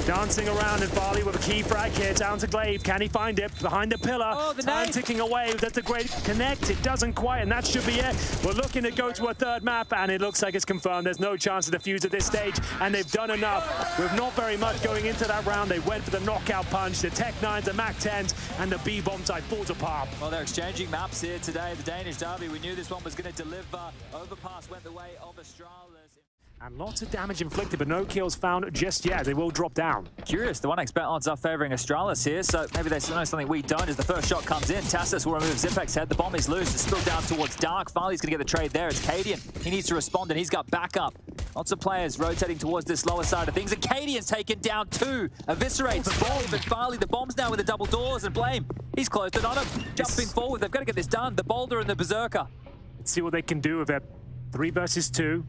dancing around, and Farley with a key frag here down to Glaive. Can he find it? Behind the pillar. Oh, the Time nade. ticking away. That's a great connect. It doesn't quite, and that should be it. We're looking to go to a third map, and it looks like it's confirmed. There's no chance of defuse at this stage, and they've done enough. With not very much going into that round, they went for the knockout punch. The Tech 9s, the Mac 10s, and the B-bomb side falls apart. Well, they're exchanging maps here today. The Danish derby, we knew this one was going to deliver. Overpass went the way of Astralis. And lots of damage inflicted, but no kills found just yet. They will drop down. Curious, the 1x bet odds are favoring Astralis here, so maybe they know something we don't as the first shot comes in. Tassus will remove Zipek's head. The bomb is loose. It's spilled down towards Dark. Farley's going to get the trade there. It's Cadian. He needs to respond, and he's got backup. Lots of players rotating towards this lower side of things, and Cadian's taken down 2. Eviscerates the bomb, but Farley, the bomb's now with the double doors, and Blame, he's closed it on him. Jumping forward, they've got to get this done. The Boulder and the Berserker. Let's see what they can do with it. 3 versus 2.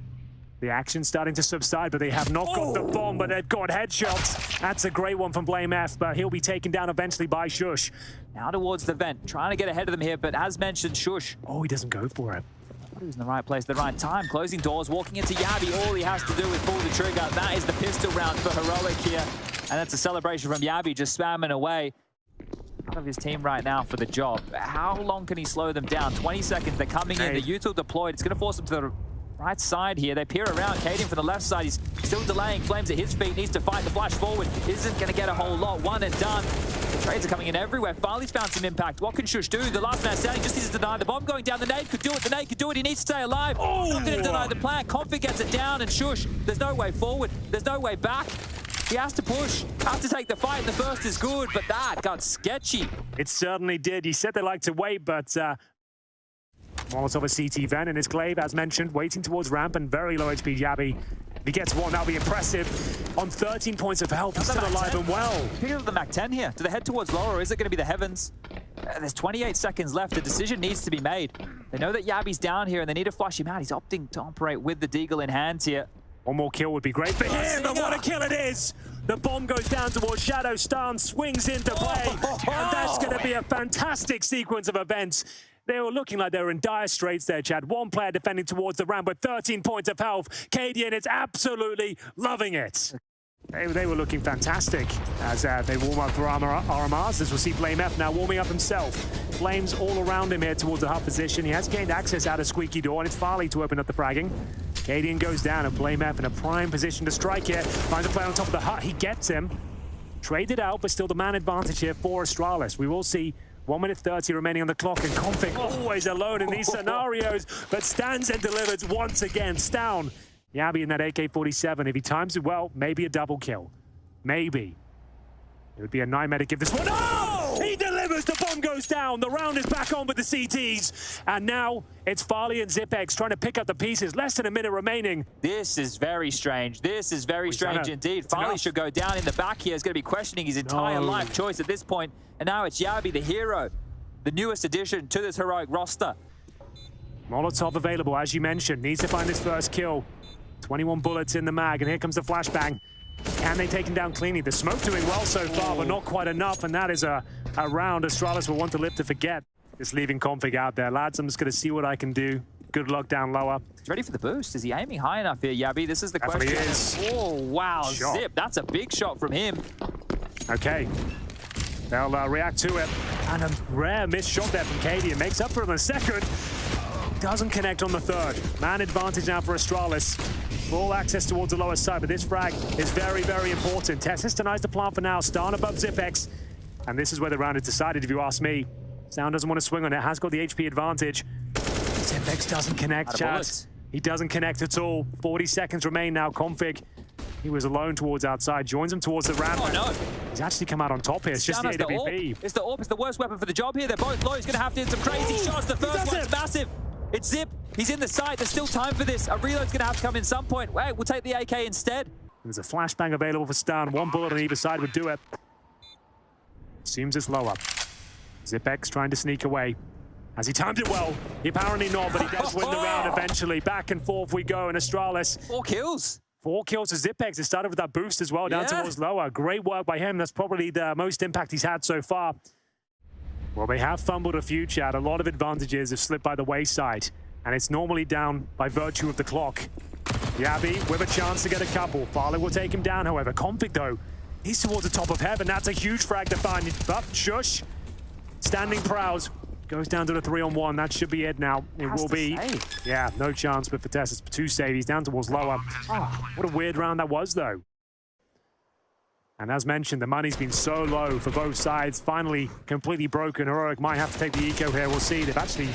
The action's starting to subside, but they have not got the bomb, but they've got headshots. That's a great one from Blame F, but he'll be taken down eventually by Shush. Now towards the vent, trying to get ahead of them here, but as mentioned, Shush. Oh, he doesn't go for it. He was in the right place at the right time. Closing doors, walking into Yabi. All he has to do is pull the trigger. That is the pistol round for Heroic here. And that's a celebration from Yabi, just spamming away. Out of his team right now for the job. How long can he slow them down? 20 seconds, they're coming in. The util deployed. It's going to force them to the right side here. They peer around. Cadian from the left side. He's still delaying. Flames at his feet. Needs to fight the flash forward. Isn't going to get a whole lot. One and done. The trades are coming in everywhere. Farley's found some impact. What can Shush do? The last man standing just needs to deny the bomb. Going down. The nade could do it. The nade could do it. He needs to stay alive. Oh, Not going to deny the plan. Config gets it down, and Shush, there's no way forward. There's no way back. He has to push. Has to take the fight. The first is good, but that got sketchy. It certainly did. He said they like to wait, but Molotov a CT vent, and his Glaive, as mentioned, waiting towards ramp, and very low HP Yabi. If he gets one, that'll be impressive. On 13 points of health, he's still alive and well. Picking up the Mac 10 here. Do they head towards lower, or is it going to be the Heavens? There's 28 seconds left. A decision needs to be made. They know that Yabi's down here, and they need to flush him out. He's opting to operate with the Deagle in hand here. One more kill would be great for him, and what a kill it is! The bomb goes down towards Shadow. Stan swings into play, and that's going to be a fantastic sequence of events. They were looking like they were in dire straits there, Chad. One player defending towards the ramp with 13 points of health. Cadian is absolutely loving it. They were looking fantastic as they warm up for RMRs, as we'll see Blame F now warming up himself. Flames all around him here towards the hub position. He has gained access out of Squeaky Door, and it's Farley to open up the fragging. Cadian goes down, and Blame F in a prime position to strike here. Finds a player on top of the hut. He gets him. Traded out, but still the man advantage here for Astralis. We will see 1 minute 30 remaining on the clock, and Config always alone in these scenarios, but stands and delivers once again. Down. Yabi in that AK-47. If he times it well, maybe a double kill. Maybe. It would be a 9-medic give this one. Oh! He delivers! The bomb goes down. The round is back on with the CTs. And now it's Farley and Zipex trying to pick up the pieces. Less than a minute remaining. This is very strange. This is very strange indeed. Farley should go down in the back here. He's going to be questioning his entire life choice at this point. And now it's Yabi, the hero. The newest addition to this heroic roster. Molotov available, as you mentioned. Needs to find his first kill. 21 bullets in the mag, and here comes the flashbang. Can they take him down cleanly? The smoke doing well so far, but not quite enough, and that is a round Astralis will want to live to forget. Just leaving Config out there. Lads, I'm just going to see what I can do. Good luck down lower. He's ready for the boost. Is he aiming high enough here, Yabi? This is the question. Definitely is. Oh, wow. Shot. Zip. That's a big shot from him. Okay. They'll react to it. And a rare missed shot there from Cadian. Makes up for it in the second. Doesn't connect on the third. Man advantage now for Astralis. Full access towards the lower side, but this frag is very, very important. Tessus denies the plant for now. Stan above Zipex. And this is where the round is decided, if you ask me. Sound doesn't want to swing on it. Has got the HP advantage. Zipex doesn't connect, Chad. He doesn't connect at all. 40 seconds remain now. Config, he was alone towards outside. Joins him towards the ramp. Oh, no. He's actually come out on top here. It's just the AWP. It's the AWP. It's the worst weapon for the job here. They're both low. He's going to have to hit some crazy shots. The first one's massive. It's Zip. He's in the site. There's still time for this. A reload's going to have to come in some point. Wait, we'll take the AK instead. There's a flashbang available for Stan. One bullet on either side would do it. Seems it's lower. Zipex trying to sneak away. Has he timed it well? Apparently not, but he does win the round eventually. Back and forth we go, and Astralis. 4 kills. 4 kills to Zipex. It started with that boost as well, down towards lower. Great work by him. That's probably the most impact he's had so far. Well, they have fumbled a few, Chad. A lot of advantages have slipped by the wayside. And it's normally down by virtue of the clock. Yabi with a chance to get a couple. Farley will take him down, however. Config, though, He's towards the top of heaven. That's a huge frag to find. But Shush, standing proud, goes down to the 3-on-1. That should be it now. It will be. Save. Yeah, no chance, but for Tess, it's 2 save. He's down towards lower. Oh, what a weird round that was, though. And as mentioned, the money's been so low for both sides. Finally, completely broken. Heroic might have to take the eco here. We'll see. They've actually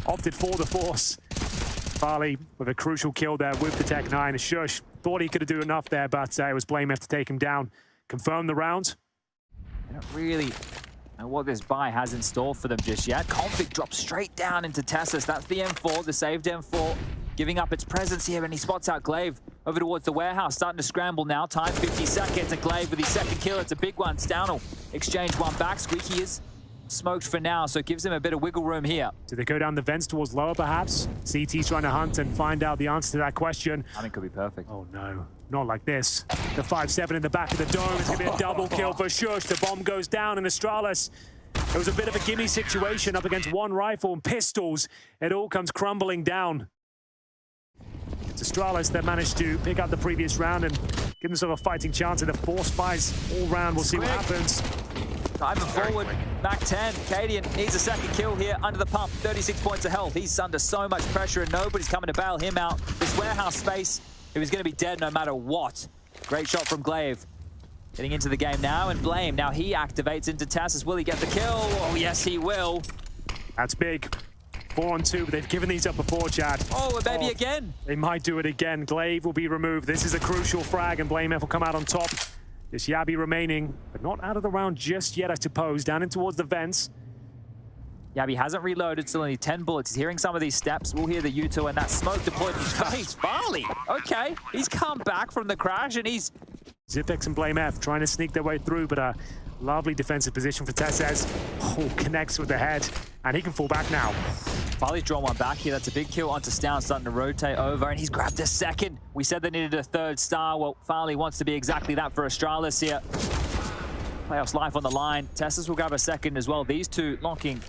opted for the force. Farley with a crucial kill there with the Tech 9. Shush thought he could have done enough there, but it was blameF to take him down. Confirm the round. I don't really know what this buy has in store for them just yet. Config drops straight down into Tessus. That's the M4, the saved M4, giving up its presence here, and he spots out Glaive over towards the warehouse, starting to scramble now. Time 50 seconds, and Glaive with his second kill. It's a big one. Stownell exchange one back. Squeaky is smoked for now, so it gives him a bit of wiggle room here. Do they go down the vents towards lower, perhaps? CT's trying to hunt and find out the answer to that question. I think it could be perfect. Oh, no. Not like this. The 5-7 in the back of the dome. It's going to be a double kill for Shush. The bomb goes down, and Astralis. It was a bit of a gimme situation up against one rifle and pistols. It all comes crumbling down. It's Astralis that managed to pick up the previous round and give themselves a fighting chance at the 4 spies all round. We'll see what happens. Driving forward, back 10. Cadian needs a second kill here under the pump. 36 points of health. He's under so much pressure and nobody's coming to bail him out. This warehouse space, he was going to be dead no matter what. Great shot from Glaive. Getting into the game now, and Blame. Now he activates into Tassus. Will he get the kill? Oh, yes, he will. That's big. 4-on-2, but they've given these up before, Chad. Oh, and maybe again. They might do it again. Glaive will be removed. This is a crucial frag, and blameF will come out on top. Just Yabi remaining, but not out of the round just yet, I suppose. Down in towards the vents. Yabi hasn't reloaded, still only 10 bullets. He's hearing some of these steps. We'll hear the U2 and that smoke deployed in his face. Farley, okay. He's come back from the crash and he's... Zipex and blameF trying to sneak their way through, but a lovely defensive position for Tessez. Oh, connects with the head, and he can fall back now. Farley's drawn one back here. That's a big kill onto Stown, starting to rotate over, and he's grabbed a second. We said they needed a 3rd star. Well, Farley wants to be exactly that for Astralis here. Playoffs life on the line. Tessus will grab a second as well. These two locking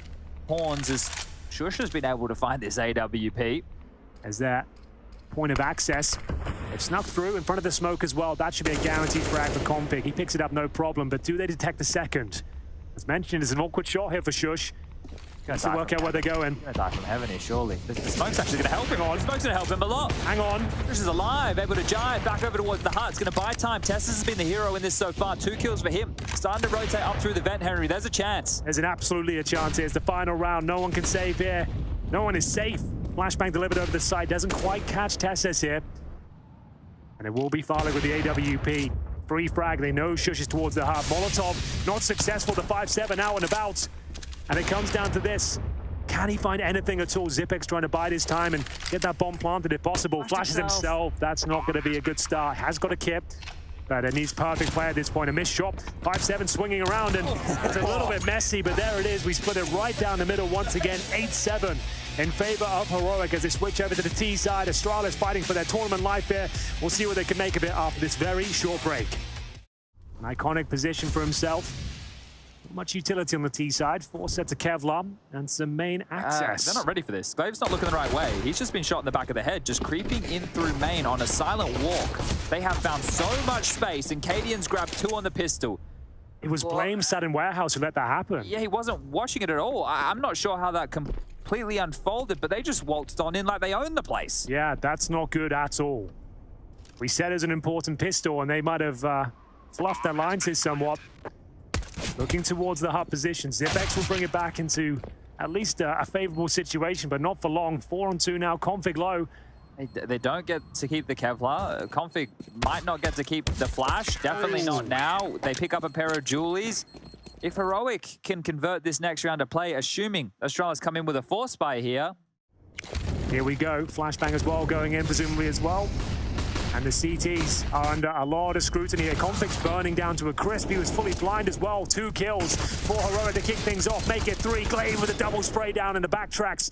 horns as Shush has been able to find this AWP. As that point of access, they've snuck through in front of the smoke as well. That should be a guaranteed frag for Config. He picks it up, no problem, but do they detect the second? As mentioned, it's an awkward shot here for Shush. Has to work out where they're going. He's gonna die from heaven here, surely. The smoke's actually gonna help him. The smoke's gonna help him a lot. Hang on. Shush is alive, able to jive back over towards the hut. It's gonna buy time. Tessus has been the hero in this so far. 2 kills for him. Starting to rotate up through the vent, Henry. There's a chance. There's absolutely a chance here. It's the final round. No one can save here. No one is safe. Flashbang delivered over the side. Doesn't quite catch Tessus here. And it will be Farley with the AWP. Free frag. They know Shush is towards the hut. Molotov not successful. The 5-7 out and about. And it comes down to this. Can he find anything at all? Zipex trying to bide his time and get that bomb planted if possible. Flashes himself. That's not going to be a good start. Has got a kit, but it needs perfect play at this point. A missed shot. 5-7 swinging around, and it's a little bit messy, but there it is. We split it right down the middle once again. 8-7 in favor of Heroic as they switch over to the T side. Astralis fighting for their tournament life here. We'll see what they can make of it after this very short break. An iconic position for himself. Much utility on the T side. 4 sets of Kevlar and some main access. They're not ready for this. Glaive's not looking the right way. He's just been shot in the back of the head, just creeping in through main on a silent walk. They have found so much space, and Cadian's grabbed 2 on the pistol. It was Blame sat in warehouse who let that happen. Yeah, he wasn't watching it at all. I'm not sure how that completely unfolded, but they just waltzed on in like they own the place. Yeah, that's not good at all. We said it's an important pistol, and they might have fluffed their lines here somewhat. Looking towards the hut position. Zipex will bring it back into at least a favorable situation, but not for long. 4-on-2 now. Config low. They don't get to keep the Kevlar. Config might not get to keep the flash. Definitely not now. They pick up a pair of Julies. If Heroic can convert this next round of play, assuming Astralis come in with a 4 spy here. Here we go. Flashbang as well going in, presumably as well. And the CTs are under a lot of scrutiny here. Config's burning down to a crisp. He was fully blind as well. 2 kills for Heroic to kick things off. Make it 3. Glaive with a double spray down in the backtracks.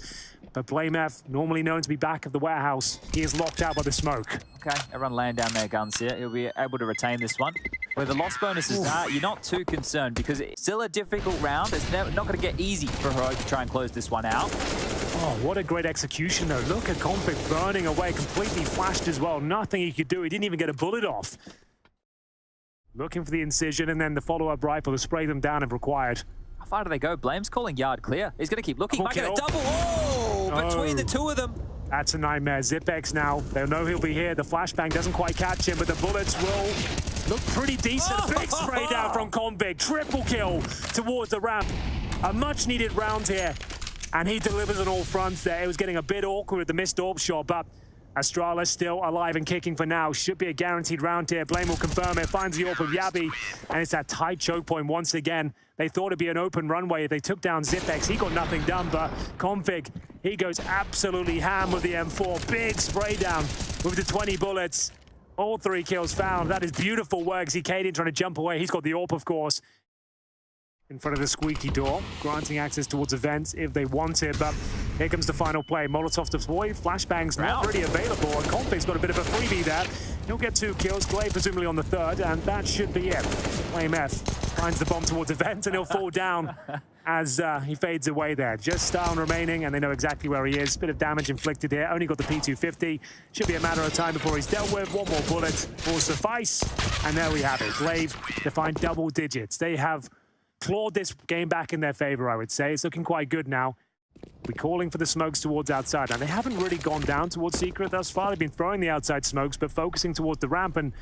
But blameF, normally known to be back of the warehouse, he is locked out by the smoke. Okay, everyone laying down their guns here. He'll be able to retain this one. Where the loss bonus is at, you're not too concerned because it's still a difficult round. It's not going to get easy for Heroic to try and close this one out. Oh, what a great execution, though. Look at Config burning away, completely flashed as well. Nothing he could do. He didn't even get a bullet off. Looking for the incision and then the follow-up rifle to spray them down if required. How far do they go? Blame's calling yard clear. He's going to keep looking. Might get a double. Oh, between the two of them. That's a nightmare. Zipex now. They'll know he'll be here. The flashbang doesn't quite catch him, but the bullets will look pretty decent. Big spray down from Convict. Triple kill towards the ramp. A much-needed round here. And he delivers on all fronts there. It was getting a bit awkward with the missed AWP shot, but Astralis still alive and kicking for now. Should be a guaranteed round here. Blame will confirm it. Finds the AWP of Yabi. And it's that tight choke point once again. They thought it'd be an open runway. They took down Zipex. He got nothing done, but Config, he goes absolutely ham with the M4. Big spray down with the 20 bullets. All 3 kills found. That is beautiful work. Zcadian trying to jump away. He's got the AWP, of course, in front of the squeaky door, granting access towards events if they want it. But here comes the final play. Molotov deploy, flashbang's not really available, and Config's got a bit of a freebie there. He'll get 2 kills, Glaive presumably on the 3rd, and that should be it. Flame F finds the bomb towards events, and he'll fall down as he fades away there. Just Stone remaining, and they know exactly where he is. Bit of damage inflicted here, only got the P250. Should be a matter of time before he's dealt with. 1 more bullet will suffice, and there we have it. Glaive, they find double digits. They have clawed this game back in their favor, I would say. It's looking quite good now. We're calling for the smokes towards outside. Now, they haven't really gone down towards Secret thus far. They've been throwing the outside smokes, but focusing towards the ramp, and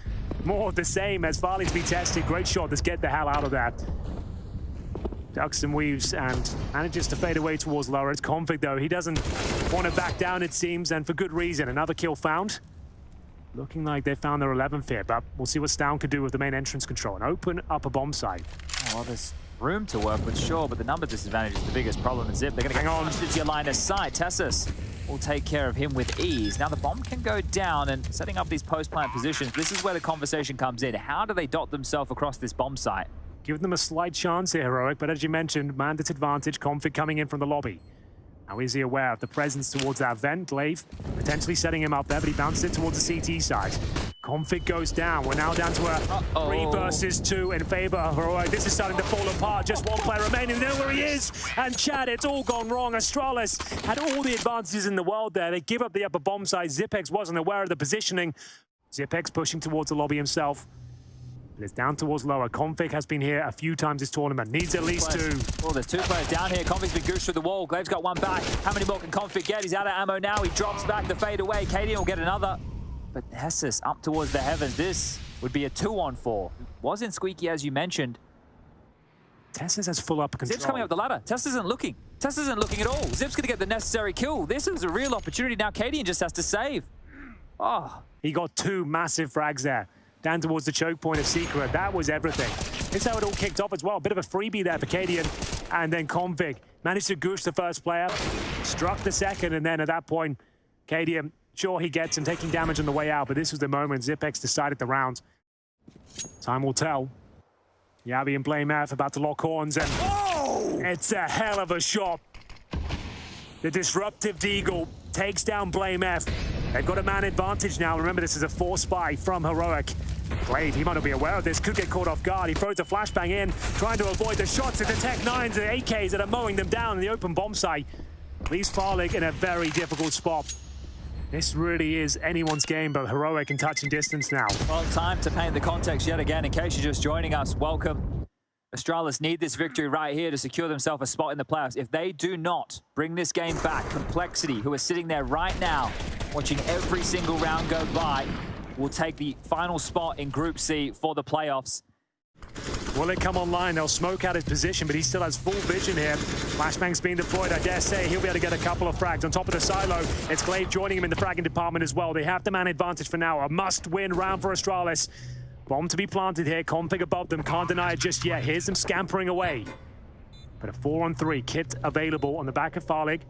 more of the same as Farley's been tested. Great shot. Let's get the hell out of that. Ducks and weaves and manages to fade away towards lower. It's Config, though. He doesn't want to back down, it seems, and for good reason. Another kill found. Looking like they found their 11th here, but we'll see what Stown could do with the main entrance control and open up a bomb site. Oh, well, there's room to work with, sure, but the number disadvantage is the biggest problem. Zip, they're going to get punched into your line of sight. Tessus will take care of him with ease. Now the bomb can go down, and setting up these post-plant positions, this is where the conversation comes in. How do they dot themselves across this bomb site? Give them a slight chance here, Heroic, but as you mentioned, man disadvantage, Config coming in from the lobby. Now is he aware of the presence towards that vent? Glaive potentially setting him up there, but he bounced it towards the CT side. Config goes down. We're now down to a 3 versus 2 in favor of Heroic. This is starting to fall apart. Just 1 player remaining. There where he is. And Chad, it's all gone wrong. Astralis had all the advantages in the world there. They give up the upper bomb site. Zipex wasn't aware of the positioning. Zipex pushing towards the lobby himself. But it's down towards lower. Config has been here a few times this tournament. Needs at least 2. Well, there's 2 players down here. Config's been goosed through the wall. Glaive's got 1 back. How many more can Config get? He's out of ammo now. He drops back the fade away. Cadian will get another. But Tessus up towards the heavens. This would be a 2-on-4. Was in squeaky, as you mentioned. Tessus has full upper control. Zip's coming up the ladder. Tessus isn't looking. Tessus isn't looking at all. Zip's going to get the necessary kill. This is a real opportunity. Now Cadian just has to save. Oh. He got 2 massive frags there. Down towards the choke point of Secret. That was everything. That's how it all kicked off as well. A bit of a freebie there for Cadian. And then Config managed to goosh the first player. Struck the second. And then at that point, Cadian, sure, he gets him taking damage on the way out. But this was the moment Zipex decided the round. Time will tell. Yabi and Blame F about to lock horns. And it's a hell of a shot. The disruptive Deagle takes down Blame F. They've got a man advantage now. Remember, this is a 4 spy from Heroic. Glaive, he might not be aware of this, could get caught off guard. He throws a flashbang in, trying to avoid the shots of the Tech 9s and the AKs that are mowing them down in the open bomb site. Leaves Farlig in a very difficult spot. This really is anyone's game, but Heroic in touching distance now. Well, time to paint the context yet again. In case you're just joining us, welcome. Astralis need this victory right here to secure themselves a spot in the playoffs. If they do not bring this game back, Complexity, who are sitting there right now, watching every single round go by, will take the final spot in Group C for the playoffs. Will it come online? They'll smoke out his position, but he still has full vision here. Flashbang's being deployed. I dare say he'll be able to get a couple of frags. On top of the silo, it's Glaive joining him in the fragging department as well. They have the man advantage for now. A must-win round for Astralis. Bomb to be planted here. Config above them. Can't deny it just yet. Here's them scampering away. But a 4-on-3 kit available on the back of Farlig.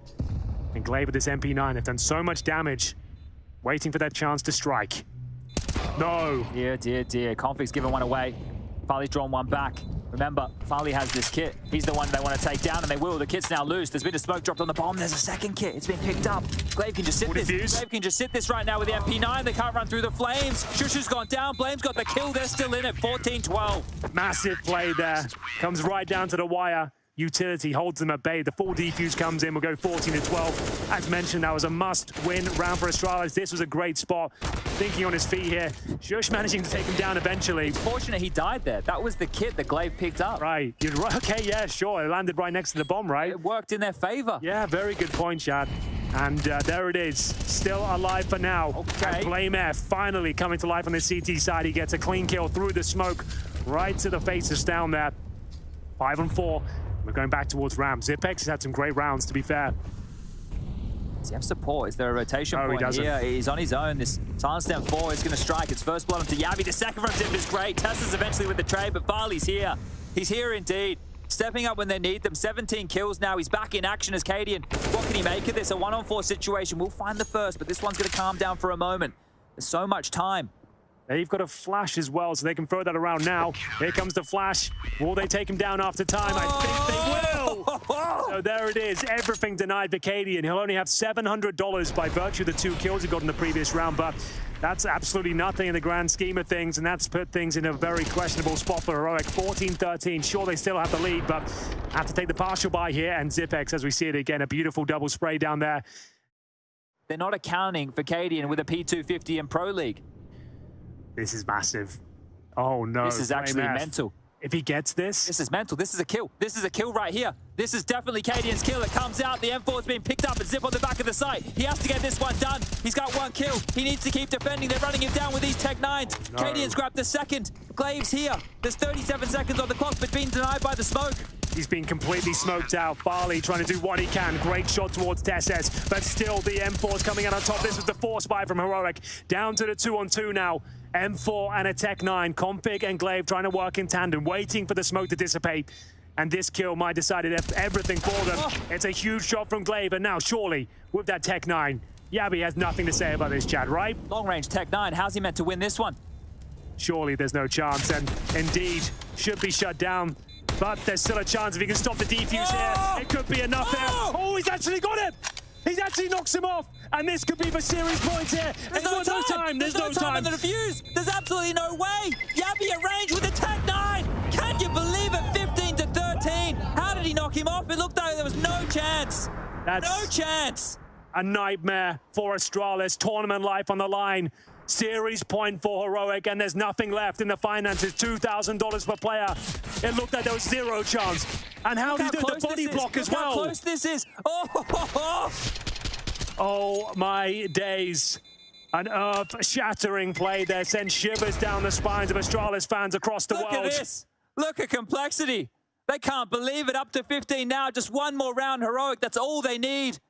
And Glaive with this MP9 have done so much damage. Waiting for that chance to strike. No. Dear, dear, dear. Config's given 1 away. Farley's drawn 1 back. Remember, Farley has this kit. He's the one they want to take down, and they will. The kit's now loose. There's been a smoke dropped on the bomb. There's a second kit. It's been picked up. Glaive can just sit this. Glaive can just sit this right now with the MP9. They can't run through the flames. Shushu's gone down. Blame's got the kill. They're still in it. 14-12. Massive play there. Comes right down to the wire. utility holds them at bay. The full defuse comes in. We'll go 14-12. As mentioned, that was a must-win round for Astralis. This was a great spot. Thinking on his feet here. Shox managing to take him down eventually. Fortunate he died there. That was the kit that Glaive picked up. Right. Okay, yeah, sure. It landed right next to the bomb, right? It worked in their favor. Yeah, very good point, Chad. And there it is. Still alive for now. Okay. And Blame F finally coming to life on the CT side. He gets a clean kill through the smoke right to the faces down there. 5-on-4. We're going back towards Ram. Zipex has had some great rounds, to be fair. Does he have support? Is there a rotation point he here? He's on his own. This Silent Stem 4 is going to strike. It's first blood onto YABI. The second from Zip is great. Tessa's eventually with the trade, but Farley's here. He's here indeed. Stepping up when they need them. 17 kills now. He's back in action as Cadian. What can he make of this? A 1-on-4 situation. We'll find the first, but this one's going to calm down for a moment. There's so much time. They've got a flash as well, so they can throw that around now. Here comes the flash. Will they take him down after time? I think they will. So there it is. Everything denied for Cadian. He'll only have $700 by virtue of the 2 kills he got in the previous round, but that's absolutely nothing in the grand scheme of things, and that's put things in a very questionable spot for Heroic. 14-13. Sure, they still have the lead, but have to take the partial buy here, and Zipex, as we see it again, a beautiful double spray down there. They're not accounting for Cadian with a P250 in Pro League. This is massive. Oh, no. This is actually mental. If he gets this... This is mental. This is a kill. This is a kill right here. This is definitely Cadian's kill. It comes out. The M4's being picked up and Zip on the back of the site. He has to get this one done. He's got 1 kill. He needs to keep defending. They're running him down with these Tech 9s. No. Cadian's grabbed the second. Glaive's here. There's 37 seconds on the clock, but being denied by the smoke. He's been completely smoked out. Farley trying to do what he can. Great shot towards Tesses, but still the M4's coming out on top. This was the force buy from Heroic. Down to the 2-on-2 now. M4 and a Tech 9. Config and Glaive trying to work in tandem, waiting for the smoke to dissipate. And this kill might decide everything for them. It's a huge shot from Glaive, and now surely with that Tech 9, YABI has nothing to say about this, Chad, right? Long-range Tech 9, how's he meant to win this one? Surely there's no chance, and indeed should be shut down. But there's still a chance if he can stop the defuse here. It could be enough there. Oh, he's actually got it! He's actually knocks him off, and this could be for series points here. There's no time. There's no time on the defuse. There's absolutely no way. YABI at range with a Tech 9. Can you believe it? 15-13. How did he knock him off? It looked like there was no chance. No chance. A nightmare for Astralis. Tournament life on the line. Series point for Heroic, and there's nothing left in the finances. $2,000 per player. It looked like there was 0 chance. And how did he do the body block as well? Look how close this is. Oh my days. An earth-shattering play there sends shivers down the spines of Astralis fans across the world. Look at this. Look at complexity. They can't believe it. Up to 15 now. Just 1 more round, Heroic. That's all they need.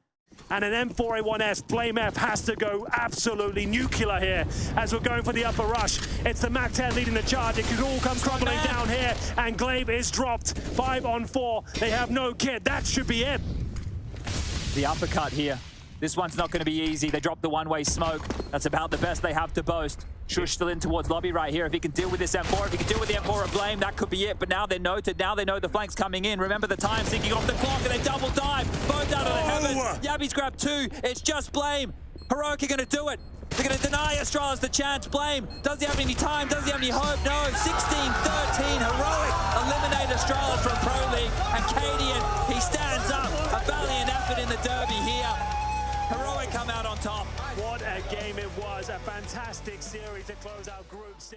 And an M4A1S, Blame F has to go absolutely nuclear here as we're going for the upper rush. It's the MAC-10 leading the charge. It could all come crumbling down here, and Glaive is dropped. 5-on-4. They have no kit. That should be it. The uppercut here. This one's not going to be easy. They dropped the one-way smoke. That's about the best they have to boast. Shush still in towards lobby right here. If he can deal with this M4, if he can deal with the M4 of Blame, that could be it. But now they're noted. Now they know the flank's coming in. Remember the time sinking off the clock, and they double dive. Both out of the heavens. YABI's grabbed 2. It's just Blame. Heroic are going to do it. They're going to deny Astralis the chance. Blame. Does he have any time? Does he have any hope? No. 16-13. Heroic eliminate Astralis from Pro League. And Cadian, he stands up. A valiant effort in the derby here. Heroic come out on top. What a game it was. A fantastic series to close out Group C.